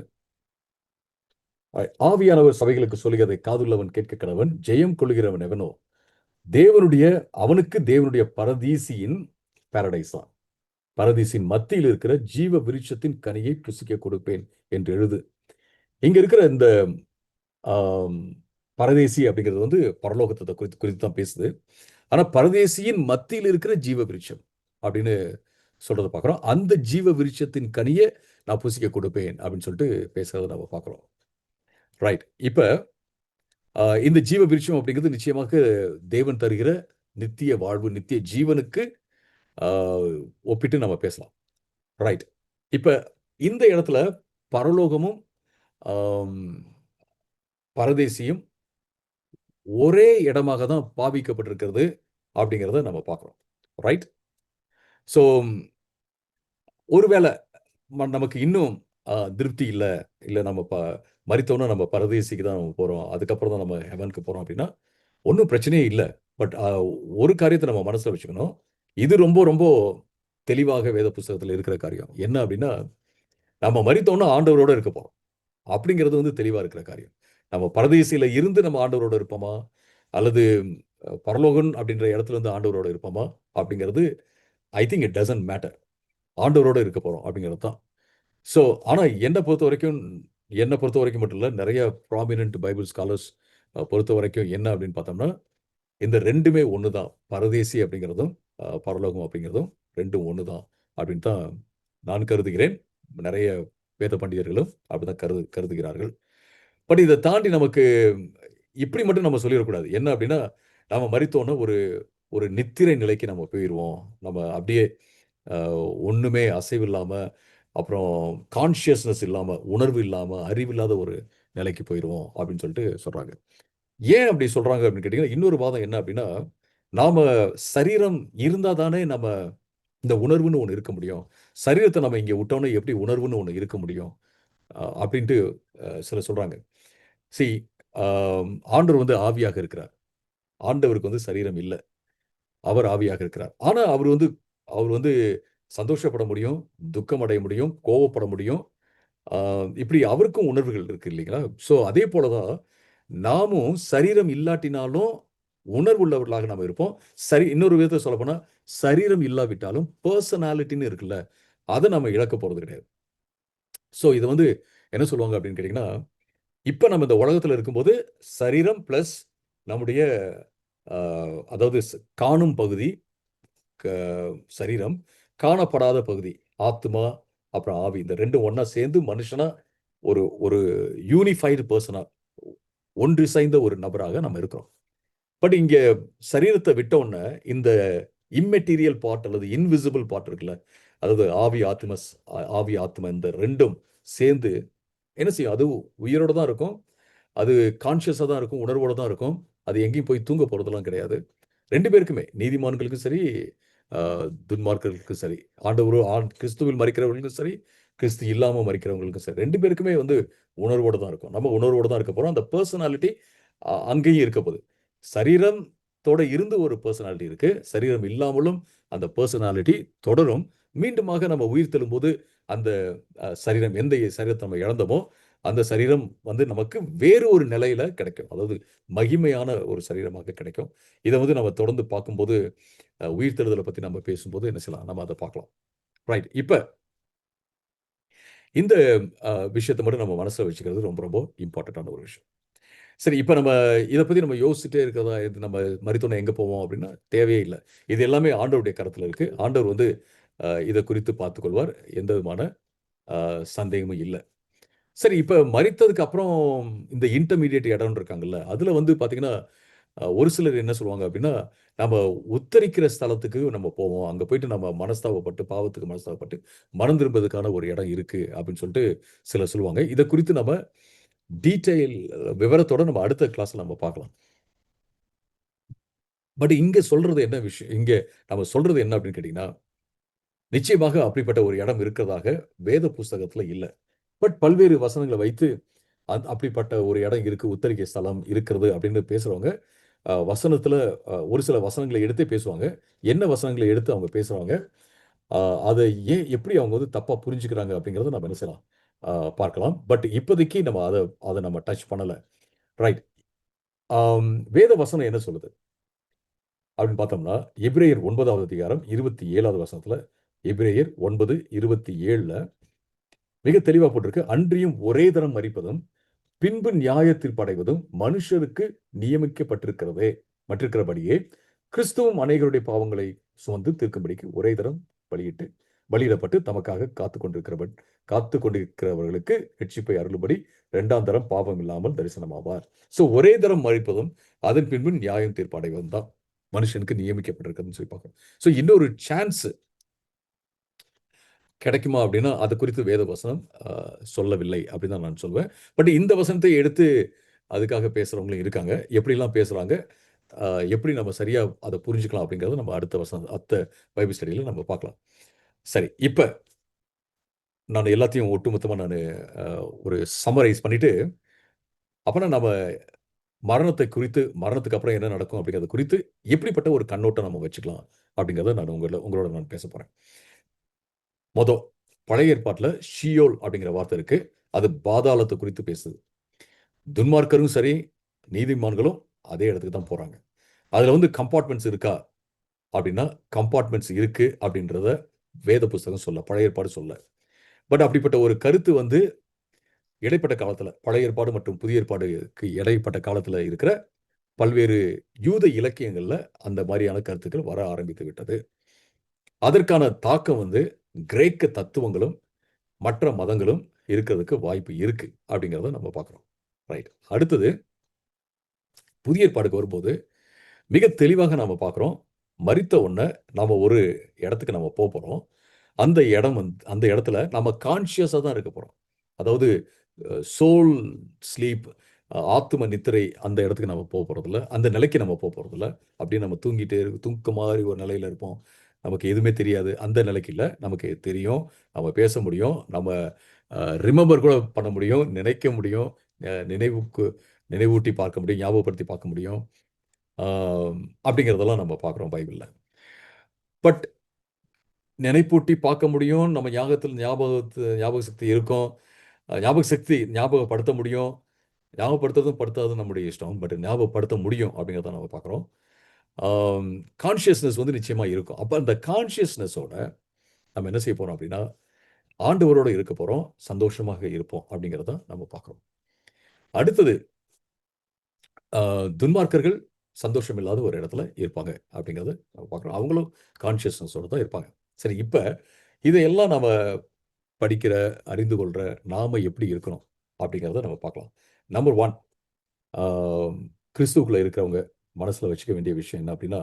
ஆவியானவர் சபைகளுக்கு சொல்லுகிறதை காதுள்ளவன் கேட்க கடவன். ஜெயம் கொள்ளுகிறவன் எவனோ தேவனுடைய அவனுக்கு தேவனுடைய பரதீசியின் பாரடைஸா, பரதீசின் மத்தியில் இருக்கிற ஜீவ விருட்சத்தின் கனியை புசிக்க கொடுப்பேன் என்று எழுது. இங்க இருக்கிற இந்த பரதேசி அப்படிங்கிறது வந்து பரலோகத்தை குறித்து குறித்து தான் பேசுது. ஆனா பரதேசியின் மத்தியில் இருக்கிற ஜீவ விருட்சம் அப்படின்னு சொல்றதை பார்க்கிறோம். அந்த ஜீவ விருட்சத்தின் கனியை நான் புசிக்க கொடுப்பேன் அப்படின்னு சொல்லிட்டு பேசுறதை நம்ம பார்க்கிறோம். ரைட். இப்ப இந்த ஜீவ விருட்சம் அப்படிங்கிறது நிச்சயமாக தேவன் தருகிற நித்திய வாழ்வு, நித்திய ஜீவனுக்கு ஒப்பிட்டு நம்ம பேசலாம். ரைட். இப்ப இந்த இடத்துல பரலோகமும் பரதேசியும் ஒரே இடமாக தான் பாவிக்கப்பட்டிருக்கிறது அப்படிங்கிறத நம்ம பார்க்கிறோம். ரைட். ஸோ ஒருவேளை நமக்கு இன்னும் திருப்தி இல்லை, இல்லை நம்ம மரித்தோன்னா நம்ம பரதேசிக்கு தான் நம்ம போகிறோம், அதுக்கப்புறம் தான் நம்ம ஹெவனுக்கு போகிறோம் அப்படின்னா ஒன்றும் பிரச்சனையே இல்லை. பட் ஒரு காரியத்தை நம்ம மனசில் வச்சுக்கணும். இது ரொம்ப ரொம்ப தெளிவாக வேத புஸ்தகத்தில் இருக்கிற காரியம் என்ன அப்படின்னா, நம்ம மரித்தோன்னா ஆண்டவரோட இருக்க போகிறோம் அப்படிங்கிறது வந்து தெளிவாக இருக்கிற காரியம். நம்ம பரதேசியில் இருந்து நம்ம ஆண்டவரோட இருப்போமா, அல்லது பரலோகன் அப்படின்ற இடத்துல இருந்து ஆண்டவரோட இருப்போமா அப்படிங்கிறது I think it doesn't matter. ஆண்டவரோட இருக்க போறோம் அப்படிங்கிறது தான். ஸோ ஆனால் என்னை பொறுத்த வரைக்கும் மட்டும் இல்லை, நிறைய ப்ராமினன்ட் பைபிள் ஸ்காலர்ஸ் பொறுத்த வரைக்கும் என்ன அப்படின்னு பார்த்தோம்னா, இந்த ரெண்டுமே ஒன்று தான். பரதேசி அப்படிங்கிறதும் பரலோகம் அப்படிங்கிறதும் ரெண்டும் ஒன்று தான் அப்படின்னு தான் நான் கருதுகிறேன். நிறைய வேத பண்டிதர்களும் அப்படிதான் கருதுகிறார்கள். பட் இதை தாண்டி நமக்கு இப்படி மட்டும் நம்ம சொல்லிடக்கூடாது. என்ன அப்படின்னா, நாம மரித்தோன்னா ஒரு ஒரு நித்திரை நிலைக்கு நம்ம போயிருவோம். நம்ம அப்படியே ஒண்ணுமே அசைவில்லாம, அப்புறம் கான்ஷியஸ்னஸ் இல்லாம, உணர்வு இல்லாம, அறிவில்லாத ஒரு நிலைக்கு போயிருவோம் அப்படின்னு சொல்லிட்டு சொல்றாங்க. ஏன் அப்படி சொல்றாங்க அப்படின்னு கேட்டீங்கன்னா, இன்னொரு வாதம் என்ன அப்படின்னா, நாம சரீரம் இருந்தா தானே நம்ம இந்த உணர்வுன்னு ஒண்ணு இருக்க முடியும். சரீரத்த நம்ம இங்க விட்டோம்னா எப்படி உணர்வுன்னு ஒண்ணு இருக்க முடியும்? அப்படின்ட்டு சிலர் சொல்றாங்க. சி அ ஆண்டவர் வந்து ஆவியாக இருக்கிறார். ஆண்டவருக்கு வந்து சரீரம் இல்ல. அவர் ஆவியாக இருக்கிறார். ஆனா அவர் வந்து சந்தோஷப்பட முடியும், துக்கம் அடைய முடியும், கோவப்பட முடியும். ஆ இப்படி அவருக்கும் உணர்வுகள் இருக்கு இல்லைங்களா? ஸோ அதே போல தான் நாமும் சரீரம் இல்லாட்டினாலும் உணர்வுள்ளவர்களாக நாம இருப்போம். சரி, இன்னொரு விதத்துல சொல்லப்போனா, சரீரம் இல்லாவிட்டாலும் பெர்சனாலிட்டின்னு இருக்குல்ல, அத நம்ம இழக்க போறது கிடையாது. ஸோ இத வந்து என்ன சொல்லுவாங்க அப்படின்னு கேட்டீங்கன்னா, இப்ப நம்ம இந்த உலகத்துல இருக்கும்போது சரீரம் பிளஸ் நம்முடைய அ அதாவது காணும் பகுதி க சரீரம், காணப்படாத பகுதி ஆத்துமா, அப்புறம் ஆவி. இந்த 2ம் ஒண்ணா சேர்ந்து மனுஷனா ஒரு ஒரு யூனிஃபைடு பெர்சனா ஒன்றிசைந்த ஒரு நபராக நம்ம இருக்கிறோம். பட் இங்க சரீரத்த விட்ட உடனே இந்த இம்மெட்டீரியல் பார்ட் அல்லது இன்விசிபிள் பார்ட் இருக்குல்ல, அதாவது ஆவி, ஆத்மா இந்த 2ம் சேர்ந்து என்ன செய்யும்? அது உயிரோட தான் இருக்கும். அது கான்ஷியஸா தான் இருக்கும். உணர்வோட தான் இருக்கும். அது எங்கேயும் போய் தூங்க போறதெல்லாம் கிடையாது. 2 பேருக்குமே, நீதிமான்களுக்கும் சரி, அ துன்மார்க்கர்களுக்கும் சரி, கிறிஸ்துவில் மரிக்கிறவர்களுக்கும் சரி, கிறிஸ்து இல்லாம மரிக்கிறவங்களுக்கும் சரி, 2 பேருக்குமே வந்து உணர்வோட தான் இருக்கும். நம்ம உணர்வோட தான் இருக்க போறோம். அந்த பெர்சனாலிட்டி அங்கேயும் இருக்க போது. சரீரத்தோட இருந்து ஒரு பெர்சனாலிட்டி இருக்கு. சரீரம் இல்லாமலும் அந்த பெர்சனாலிட்டி தொடரும். மீண்டுமாக நம்ம உயிர் தெழும்போது அந்த சரீரம் எந்த சரீரத்த நம்ம இழந்தோமோ, அந்த சரீரம் வந்து நமக்கு வேறு ஒரு நிலையில கிடைக்கும். அதாவது மகிமையான ஒரு சரீரமாக கிடைக்கும். இத வந்து நம்ம தொடர்ந்து பார்க்கும்போது, உயிர்த்தெழுதல பத்தி நம்ம பேசும்போது என்ன செய்யலாம்? நம்ம அத பார்க்கலாம். ரைட். இப்ப இந்த விஷயத்த மட்டும் நம்ம மனசுல வச்சுக்கிறது ரொம்ப ரொம்ப இம்பார்ட்டன்ட்டான ஒரு விஷயம். சரி, இப்ப நம்ம இத பத்தி நம்ம யோசிச்சுட்டே இருக்கிறதா, இது நம்ம மரித்தோன எங்க போவோம் அப்படின்னா, தேவையே இல்ல. இது எல்லாமே ஆண்டவருடைய கரத்துல இருக்கு. ஆண்டவர் வந்து இத குறித்து பார்த்துக்கொள்வார். எந்த விதமான சந்தேகமும் இல்ல. சரி, இப்ப மரித்ததுக்கு அப்புறம் இந்த இன்டர்மீடியேட் இடம்ன்னு இருக்காங்கல்ல, அதுல வந்து பார்த்தீங்கன்னா, ஒரு சிலர் என்ன சொல்லுவாங்க அப்டின்னா, நம்ம உத்தரிக்கிற ஸ்தலத்துக்கு நம்ம போவோம். அங்க போயிட்டு நம்ம மனஸ்தாபப்பட்டு, பாவத்துக்கு மனஸ்தாபப்பட்டு, மனம் திரும்புவதற்கான ஒரு இடம் இருக்கு அப்டின்னு சொல்லிட்டு சிலர் சொல்லுவாங்க. இத குறித்து நம்ம டீட்டெயில் விவரத்தோட நம்ம அடுத்த கிளாஸ்ல நம்ம பார்க்கலாம். பட் இங்க நம்ம சொல்றது என்ன அப்டின்னு கேட்டீங்கன்னா, நிச்சயமாக அப்படிப்பட்ட ஒரு இடம் இருக்கிறதாக வேத புஸ்தகத்துல இல்ல. பட் பல்வேறு வசனங்கள வைத்து அப்படிப்பட்ட ஒரு இடம் இருக்கு, உத்தரிக்கை ஸ்தலம் இருக்கிறது அப்படின்னு பேசுறவங்க, வசனத்துல ஒரு சில வசனங்கள எடுத்தே பேசுவாங்க. என்ன வசனங்கள எடுத்து அவங்க பேசுறாங்க, அ அத எப்படி அவங்க வந்து தப்பா புரிஞ்சுக்கிறாங்க அப்படிங்கிறத நம்ம என்ன செய்யலாம், பார்க்கலாம். பட் இப்போதைக்கு நம்ம அத நம்ம டச் பண்ணல. ரைட். வேத வசனம் என்ன சொல்லுது அப்படின்னு பார்த்தோம்னா, எபிரேயர் 9வது அதிகாரம் 27வது வசனத்துல, எபிரேயர் 9:27ல மிக தெளிவா போட்டிருக்கு. அன்றியும் ஒரே தரம் மரிப்பதும் பின்பு நியாய தீர்ப்படைவதும் மனுஷருக்கு நியமிக்கப்பட்டிருக்கிறதே மற்றிருக்கிறபடியே கிறிஸ்துவும் அநேகருடைய பாவங்களை சுமந்து தீர்க்கும்படிக்கு ஒரே தரம் பலியிட்டு பலியிடப்பட்டு தமக்காக காத்து கொண்டிருக்கிறவர்களுக்கு ரட்சிப்பை அருளும்படி இரண்டாம் தரம் பாவம் இல்லாமல் தரிசனமாவார். சோ ஒரே தரம் மறிப்பதும் அதன் பின்பு நியாயம் தீர்ப்பு அடைவதும் தான் மனுஷனுக்கு நியமிக்கப்பட்டிருக்குதுன்னு சொல்லி பார்க்கணும். சோ இன்னொரு சான்ஸ் கிடைக்குமா அப்படின்னா, அது குறித்து வேத வசனம் சொல்லவில்லை அப்படின்னு தான் நான் சொல்வேன். பட் இந்த வசனத்தை எடுத்து அதுக்காக பேசுறவங்களும் இருக்காங்க. எப்படிலாம் பேசுறாங்க? அ எப்படி நம்ம சரியா அத புரிஞ்சுக்கலாம் அப்படிங்கிறத நம்ம அடுத்த பைபிள் ஸ்டடியில நம்ம பார்க்கலாம். சரி, இப்ப நான் எல்லாத்தையும் ஒட்டுமொத்தமா அ ஒரு சம்மரைஸ் பண்ணிட்டு, அப்பனா நம்ம மரணத்துக்கு அப்புறம் என்ன நடக்கும் அப்படிங்கிறத குறித்து எப்படிப்பட்ட ஒரு கண்ணோட்டம் நம்ம வச்சுக்கலாம் அப்படிங்கிறத நான் உங்களோட நான் பேசப் போறேன். மொத பழைய ஏற்பாட்டுல ஷியோல் அப்படிங்கிற வார்த்தை இருக்கு. அது பாதாளத்த குறித்து பேசுது. துன்மார்க்கரும் சரி, நீதிமான்களும் அதே இடத்துக்கு தான் போறாங்க. அதுல வந்து கம்பார்ட்மெண்ட்ஸ் இருக்கா அப்படின்னா, கம்பார்ட்மெண்ட்ஸ் இருக்கு அப்படின்றத வேத புஸ்தகம் சொல்ல, பழைய ஏற்பாடு சொல்ல. பட் அப்படிப்பட்ட ஒரு கருத்து வந்து இடைப்பட்ட காலத்துல, பழைய ஏற்பாடு மற்றும் புதிய ஏற்பாடுக்கு இடைப்பட்ட காலத்துல இருக்கிற பல்வேறு யூத இலக்கியங்கள்ல அந்த மாதிரியான கருத்துக்கள் வர ஆரம்பித்து விட்டது. அதற்கான தாக்கம் வந்து கிரேக்க தத்துவங்களும் மற்ற மதங்களும் இருக்கிறதுக்கு வாய்ப்பு இருக்கு அப்படிங்கிறத நம்ம பார்க்கிறோம். ரைட். அடுத்தது புதிய ஏற்பாடுக்கு வரும்போது மிக தெளிவாக நாம பார்க்கிறோம். மரித்த உடனே நாம ஒரு இடத்துக்கு நம்ம போறோம். அந்த இடம் வந்து அந்த இடத்துல நம்ம கான்ஷியஸா தான் இருக்க போறோம். அதாவது சோல் ஸ்லீப், ஆத்தும நித்திரை அந்த இடத்துக்கு நம்ம போறதில்ல. அந்த நிலைக்கு நம்ம போறதில்ல. அப்படியே நம்ம தூங்கிட்டே தூக்க மாதிரி ஒரு நிலையில இருப்போம். நமக்கு எதுவுமே தெரியாது. அந்த நிலைக்கு இல்ல. நமக்கு தெரியும். நம்ம பேச முடியும். நம்ம ரிமெம்பர் கூட பண்ண முடியும். நினைக்க முடியும். நினைவூட்டி பார்க்க முடியும். ஞாபகப்படுத்தி பார்க்க முடியும். ஆ அப்படிங்கிறதெல்லாம் நம்ம பார்க்குறோம் பைபிள்ல. பட் நினைப்பூட்டி பார்க்க முடியும். நம்ம ஞாபக சக்தி இருக்கும். ஞாபக சக்தி ஞாபகப்படுத்த முடியும். ஞாபகப்படுத்துறதும் படுத்தாததும் நம்முடைய இஷ்டம். பட் ஞாபகப்படுத்த முடியும் அப்படிங்கிறத நம்ம பார்க்குறோம். கான்ஷியஸ்னஸ் வந்து நிச்சயமா இருக்கும். அப்ப அந்த கான்ஷியஸ்னஸோட நம்ம என்ன செய்ய போறோம் அப்படின்னா, ஆண்டவரோட இருக்க போறோம். சந்தோஷமாக இருப்போம் அப்படிங்கிறத நம்ம பார்க்குறோம். அடுத்தது துன்மார்க்கர்கள் சந்தோஷம் இல்லாத ஒரு இடத்துல இருப்பாங்க அப்படிங்கிறத நம்ம பார்க்குறோம். அவங்களும் கான்ஷியஸ்னஸோட தான் இருப்பாங்க. சரி, இப்ப இதையெல்லாம் நம்ம படிக்கிற, அறிந்து கொள்ற நாம எப்படி இருக்கணும் அப்படிங்கிறத நம்ம பார்க்கலாம். நம்பர் 1, ஆ கிறிஸ்துவுக்குள்ள இருக்கிறவங்க மனசுல வச்சுக்க வேண்டிய விஷயம் என்ன அப்படின்னா,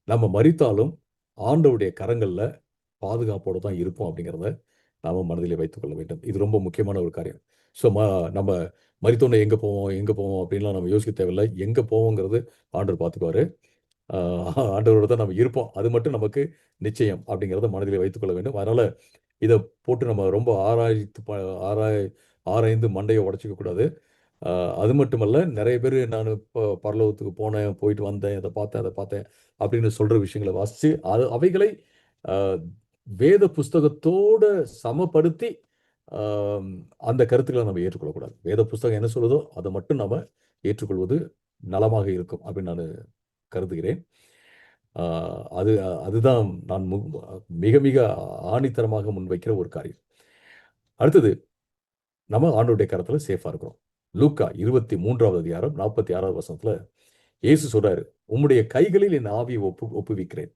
நம்ம மரித்தாலும் ஆண்டவருடைய கரங்கள்ல பாதுகாப்போட தான் இருப்போம் அப்படிங்கிறத நாம மனதிலே வைத்துக் கொள்ள வேண்டும். இது ரொம்ப முக்கியமான ஒரு காரியம். ஸோ நம்ம மரித்தோனே எங்க போவோம், எங்க போவோம் அப்படின்லாம் நம்ம யோசிக்க தேவையில்ல. எங்க போவோங்கிறது ஆண்டவர் பார்த்துக்குவாரு. ஆ ஆண்டவரோட தான் நம்ம இருப்போம். அது மட்டும் நமக்கு நிச்சயம் அப்படிங்கிறத மனதிலே வைத்துக் கொள்ள வேண்டும். அதனால இத போட்டு நம்ம ரொம்ப ஆராய்த்து ப ஆராய் ஆராய்ந்து மண்டைய உடைச்சுக்க கூடாது. அ அது மட்டுமல்ல, நெறைய பேரு நானு பரலோகத்துக்கு போனேன், போயிட்டு வந்தேன், இத பார்த்தேன், அத பார்த்தேன் அப்படின்னு சொல்ற விஷயங்கள வாசிச்சு, அவைகளை அ வேத புஸ்தகத்தோட சமப்படுத்தி, அ அந்த கருத்துக்கள நம்ம ஏற்றுக்கொள்ளக்கூடாது. வேத புஸ்தகம் என்ன சொல்லுதோ, அத மட்டும் நாம ஏற்றுக்கொள்வது நலமாக இருக்கும் அப்படின்னு நானு கருதுகிறேன். அ அது அதுதான் நான் மிக மிக ஆணித்தரமாக முன்வைக்கிற ஒரு காரியம். அடுத்தது, நம்ம ஆண்டவருடைய கரத்துல சேஃபா இருக்கிறோம். லூக்கா 23வது அதிகாரம் 46வது வசனத்துல இயேசு சொல்றாரு, "உம்முடைய கைகளில் என் ஆவியை ஒப்புவிக்கிறேன்"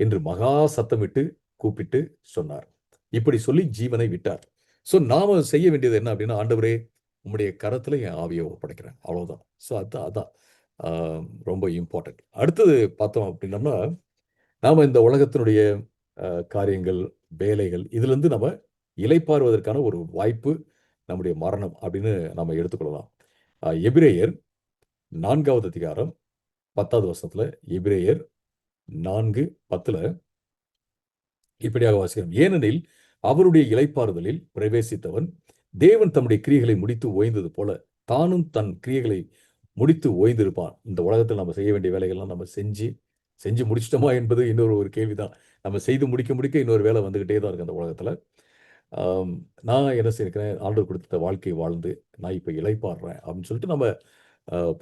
என்று மகா சத்தமிட்டு கூப்பிட்டு சொன்னார். இப்படி சொல்லி ஜீவனை விட்டார். ஸோ நாம செய்ய வேண்டியது என்ன அப்படின்னா, ஆண்டவரே உம்முடைய கரத்துல என் ஆவியை ஒப்படைக்கிறேன். அவ்வளவுதான். ஸோ அதான் அதான் ஆ ரொம்ப இம்பார்ட்டன்ட். அடுத்தது பார்த்தோம் அப்படின்னம்னா, நாம இந்த உலகத்தினுடைய காரியங்கள், வேலைகள் இதிலிருந்து நம்ம இளைப்பாறுவதற்கான ஒரு வாய்ப்பு நம்முடைய மரணம் அப்படின்னு நம்ம எடுத்துக்கொள்ளலாம். எபிரேயர் 4வது அதிகாரம் 10வது வசனத்துல எபிரேயர் 4:10 இப்படியாக வாசிக்கிறோம். ஏனெனில் அவருடைய இளைப்பாறுதலில் பிரவேசித்தவன் தேவன் தம்முடைய கிரியைகளை முடித்து ஓய்ந்தது போல தானும் தன் கிரியைகளை முடித்து ஓய்ந்திருப்பான். இந்த உலகத்தில் நம்ம செய்ய வேண்டிய வேலைகள்லாம் நம்ம செஞ்சு செஞ்சு முடிச்சிட்டோமா என்பது இன்னொரு ஒரு கேள்விதான். நம்ம செய்து முடிக்க முடிக்க இன்னொரு வேலை வந்துகிட்டே தான் இருக்கு அந்த உலகத்துல. ஆம், நான் என்ன செய்திருக்கிறேன், ஆண்டவர் கொடுத்த வாழ்க்கையை வாழ்ந்து நான் இப்ப இளைப்பாறுறேன் அப்படின்னு சொல்லிட்டு நம்ம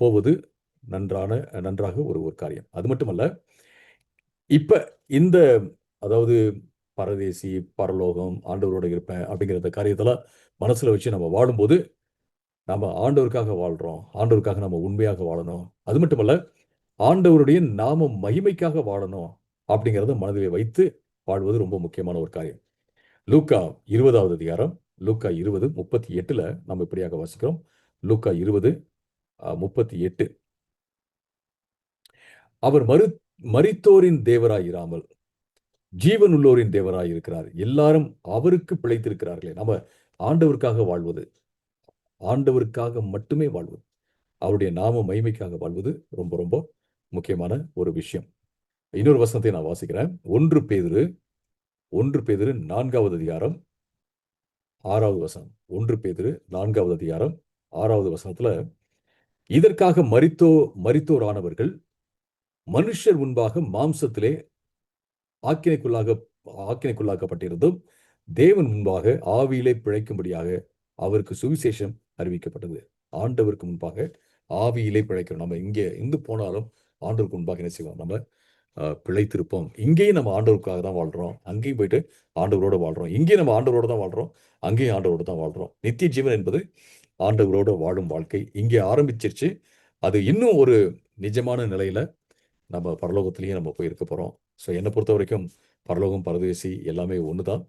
போவது நன்றாக ஒரு ஒரு காரியம். அது மட்டுமல்ல, இப்ப இந்த அதாவது பரதேசி, பரலோகம், ஆண்டவரோட இருப்பேன் அப்படிங்கிற இந்த காரியத்தெல்லாம் மனசுல வச்சு நம்ம வாழும்போது, நம்ம ஆண்டவருக்காக வாழ்றோம். ஆண்டவருக்காக நம்ம உண்மையாக வாழணும். அது மட்டுமல்ல, ஆண்டவருடைய நாம மகிமைக்காக வாழணும் அப்படிங்கிறத மனதிலே வைத்து வாழ்வது ரொம்ப முக்கியமான ஒரு காரியம். லூக்கா 20வது அதிகாரம், லூக்கா 20:38ல நம்ம இப்படியாக வாசிக்கிறோம். லூக்கா 20:38 அவர் மரித்தோரின் தேவராய் இராமல் ஜீவனுள்ளோரின் தேவராய் இருக்கிறார். எல்லாரும் அவருக்கு பிழைத்திருக்கிறார்களே. நம்ம ஆண்டவருக்காக வாழ்வது, ஆண்டவருக்காக மட்டுமே வாழ்வது, அவருடைய நாம மகிமைக்காக வாழ்வது ரொம்ப ரொம்ப முக்கியமான ஒரு விஷயம். இன்னொரு வசனத்தை நான் வாசிக்கிறேன். 1 பேதுரு 4வது அதிகாரம் 6வது வசனம். 1 பேதுரு 4வது அதிகாரம் 6வது வசனத்துல, இதற்காக மரித்தோரானவர்கள் மனுஷர் முன்பாக மாம்சத்திலே ஆக்கினைக்குள்ளாக ஆக்கினைக்குள்ளாக்கப்பட்டிருந்தும் தேவன் முன்பாக ஆவியிலே பிழைக்கும்படியாக அவருக்கு சுவிசேஷம் அறிவிக்கப்பட்டது. ஆண்டவருக்கு முன்பாக ஆவியிலே பிழைக்கிறோம். நம்ம இங்கே எங்கு போனாலும் ஆண்டவருக்கு முன்பாக என்ன செய்வோம்? நம்ம பிழைத்திருப்போம். இங்கேயும் நம்ம ஆண்டவருக்காக தான் வாழ்றோம். அங்கேயும் போயிட்டு ஆண்டவரோட வாழ்றோம். இங்கேயும் நம்ம ஆண்டவரோட தான் வாழ்றோம். அங்கேயும் ஆண்டவரோட தான் வாழ்றோம். நித்திய ஜீவன் என்பது ஆண்டவரோட வாழும் வாழ்க்கை. இங்கே ஆரம்பிச்சிருச்சு. அது இன்னும் ஒரு நிஜமான நிலையில நம்ம பரலோகத்திலேயே நம்ம போய் இருக்க போறோம். ஸோ என்ன பொறுத்தவரைக்கும் பரலோகம், பரதேசி எல்லாமே ஒண்ணுதான்.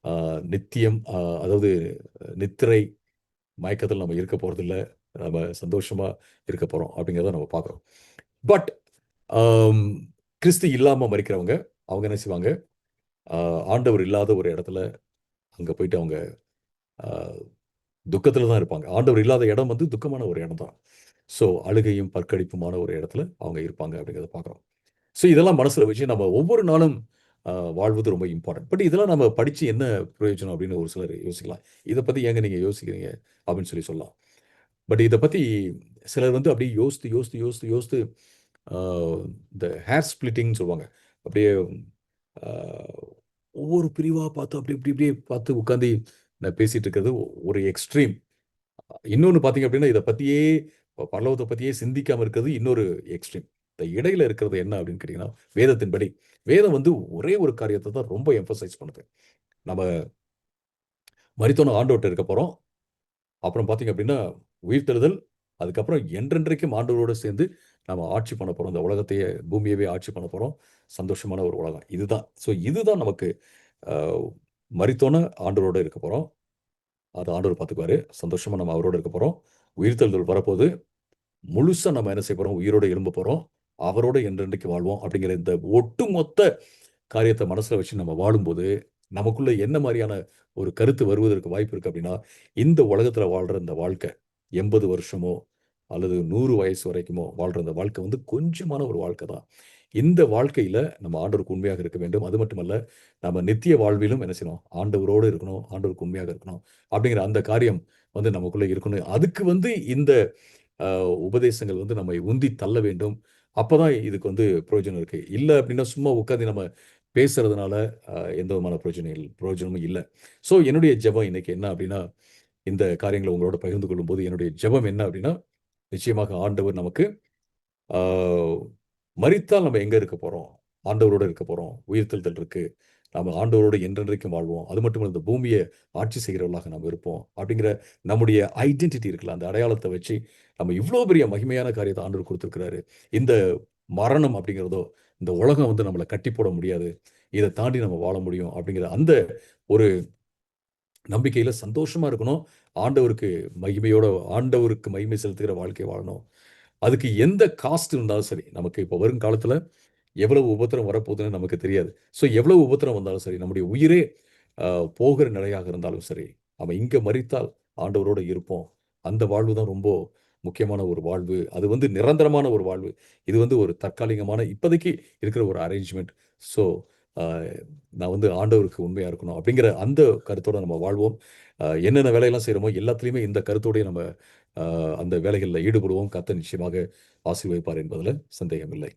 ஆ நித்தியம் அதாவது நித்திரை மயக்கத்துல நம்ம இருக்க போறதில்ல. நம்ம சந்தோஷமா இருக்க போறோம் அப்படிங்கிறத நம்ம பார்க்குறோம். பட் ஆம், கிறிஸ்து இல்லாம மரிக்கிறவங்க, அவங்க என்ன செய்வாங்க? ஆ ஆண்டவர் இல்லாத ஒரு இடத்துல அங்க போயிட்டு அவங்க ஆ துக்கத்துல தான் இருப்பாங்க. ஆண்டவர் இல்லாத இடம் வந்து துக்கமான ஒரு இடம் தான். ஸோ அழுகையும், பற்கடிப்புமான ஒரு இடத்துல அவங்க இருப்பாங்க அப்படிங்கிறத பார்க்குறோம். ஸோ இதெல்லாம் மனசுல வச்சு நம்ம ஒவ்வொரு நாளும் வாழ்வது ரொம்ப இம்பார்ட்டன்ட். பட் இதெல்லாம் நம்ம படிச்சு என்ன பிரயோஜனம் அப்படின்னு ஒரு சிலர் யோசிக்கலாம். இத பத்தி ஏங்க நீங்க யோசிக்கிறீங்க? அப்படின்னு சொல்லலாம். பட் இத பத்தி சிலர் வந்து அப்படியே யோசித்து, யோசித்து, யோசித்து, யோசித்து ஆ இந்த ஹேர் ஸ்பிளிட்டிங்ன்னு சொல்லுவாங்க. அப்படியே ஆ ஒவ்வொரு பிரிவா பார்த்து அப்படி இப்படி இப்படியே பார்த்து உட்காந்து நான் பேசிட்டு இருக்கிறது ஒரு எக்ஸ்ட்ரீம். இன்னொன்னு பார்த்தீங்க அப்படின்னா, இத பத்தியே பரலோகத்த பத்தியே சிந்திக்காம இருக்கிறது இன்னொரு எக்ஸ்ட்ரீம். இந்த இடையில இருக்கிறது என்ன அப்படின்னு கேட்டீங்கன்னா, வேதத்தின்படி வேதம் வந்து ஒரே ஒரு காரியத்த தான் ரொம்ப எம்பசைஸ் பண்ணுது. நம்ம மரித்தோன ஆண்டவர்ட்ட இருக்க போறோம். அப்புறம் பார்த்தீங்க அப்படின்னா, உயிர்த்தெழுதல், அதுக்கப்புறம் என்றென்றைக்கும் ஆண்டவரோடு சேர்ந்து நம்ம ஆட்சி பண்ண போறோம். இந்த உலகத்தையே, பூமியவே ஆட்சி பண்ண போறோம். சந்தோஷமான ஒரு உலகம். இதுதான். ஸோ இதுதான் நமக்கு அ மரித்தோன ஆண்டவரோட இருக்க போறோம். அத ஆண்டவர் பார்த்துக்குவாரு. சந்தோஷமா நம்ம அவரோட இருக்க போறோம். உயிர்த்தெழுதல் வரப்போது. முழுசா நம்ம என்ன செய்ய போறோம்? உயிரோட எழும்ப போறோம். அவரோட என்றென்றைக்கு வாழ்வோம். அப்படிங்கிற இந்த ஒட்டுமொத்த காரியத்த மனசுல வச்சு நம்ம வாழும்போது, நமக்குள்ள என்ன மாரியான ஒரு கருத்து வருவதற்கு வாய்ப்பு இருக்கு அப்படின்னா, இந்த உலகத்துல வாழ்ற இந்த வாழ்க்கை 80 வருஷமோ, அல்லது 100 வயசு வரைக்குமோ வாழ்ற இந்த வாழ்க்கை வந்து கொஞ்சமான ஒரு வாழ்க்கை தான். இந்த வாழ்க்கையில நம்ம ஆண்டவருக்கு உண்மையாக இருக்க வேண்டும். அது மட்டுமல்ல, நம்ம நித்திய வாழ்விலும் என்ன செய்யணும்? ஆண்டவரோடு இருக்கணும். ஆண்டவருக்கு உண்மையாக இருக்கணும். அப்படிங்கிற அந்த காரியம் வந்து நமக்குள்ள இருக்கணும். அதுக்கு வந்து இந்த அ உபதேசங்கள் வந்து நம்மை உந்தி தள்ள வேண்டும். அப்பதான் இதுக்கு வந்து பிரயோஜனம் இருக்கு. இல்ல அப்டின்னா சும்மா உட்காந்து நம்ம பேசுறதுனால எந்த விதமான பிரயோஜனமும் இல்ல. ஸோ என்னுடைய ஜெபம் இன்னைக்கு என்ன அப்டின்னா, இந்த காரியங்கள உங்களோட பகிர்ந்து கொள்ளும்போது என்னுடைய ஜெபம் என்ன அப்டின்னா, நிச்சயமாக ஆண்டவர் நமக்கு ஆ மரித்தால் நம்ம எங்க இருக்க போறோம்? ஆண்டவரோட இருக்க போறோம். உயிர்த்தெழுதல் இருக்கு. நாம ஆண்டவரோடு என்றென்றைக்கும் வாழ்வோம். அது மட்டும் இல்ல இந்த பூமிய ஆட்சி செய்கிறவர்களாக நாம் இருப்போம். அப்படிங்கிற நம்முடைய ஐடென்டிட்டி இருக்குல்ல, அந்த அடையாளத்த வச்சு நம்ம இவ்ளோ பெரிய மகிமையான காரியத்த ஆண்டவர் குடுத்திருக்கிறாரு. இந்த மரணம் அப்படிங்கிறதோ, இந்த உலகம் வந்து நம்மள கட்டி போட முடியாது. இத தாண்டி நம்ம வாழ முடியும் அப்படிங்கிற அந்த ஒரு நம்பிக்கையில சந்தோஷமா இருக்கணும். ஆண்டவருக்கு மகிமையோட ஆண்டவருக்கு மகிமை செலுத்துகிற வாழ்க்கை வாழணும். அதுக்கு எந்த காஸ்ட் இருந்தாலும் சரி, நமக்கு இப்போ வருங்காலத்துல எவ்வளவு உபத்திரம் வரப்போகுதுன்னு நமக்கு தெரியாது. ஸோ எவ்வளவு உபத்திரம் வந்தாலும் சரி, நம்முடைய உயிரே அ போகிற நிலையாக இருந்தாலும் சரி, நம்ம இங்க மரித்தால் ஆண்டவரோட இருப்போம். அந்த வாழ்வு தான் ரொம்ப முக்கியமான ஒரு வாழ்வு. அது வந்து நிரந்தரமான ஒரு வாழ்வு. இது வந்து ஒரு தற்காலிகமான இப்போதைக்கு இருக்கிற ஒரு அரேஞ்ச்மென்ட். ஸோ அ நான் வந்து ஆண்டவருக்கு உண்மையா இருக்கணும் அப்படிங்கிற அந்த கருத்தோட நம்ம வாழ்வோம். என்னென்ன வேலையெல்லாம் செய்றோமோ எல்லாத்துலயுமே இந்த கருத்தோடயே நம்ம அந்த வேலைகள்ல ஈடுபடுவோம். கர்த்தர் நிச்சயமாக ஆசீர்வதிப்பார் என்பதுல சந்தேகம் இல்லை.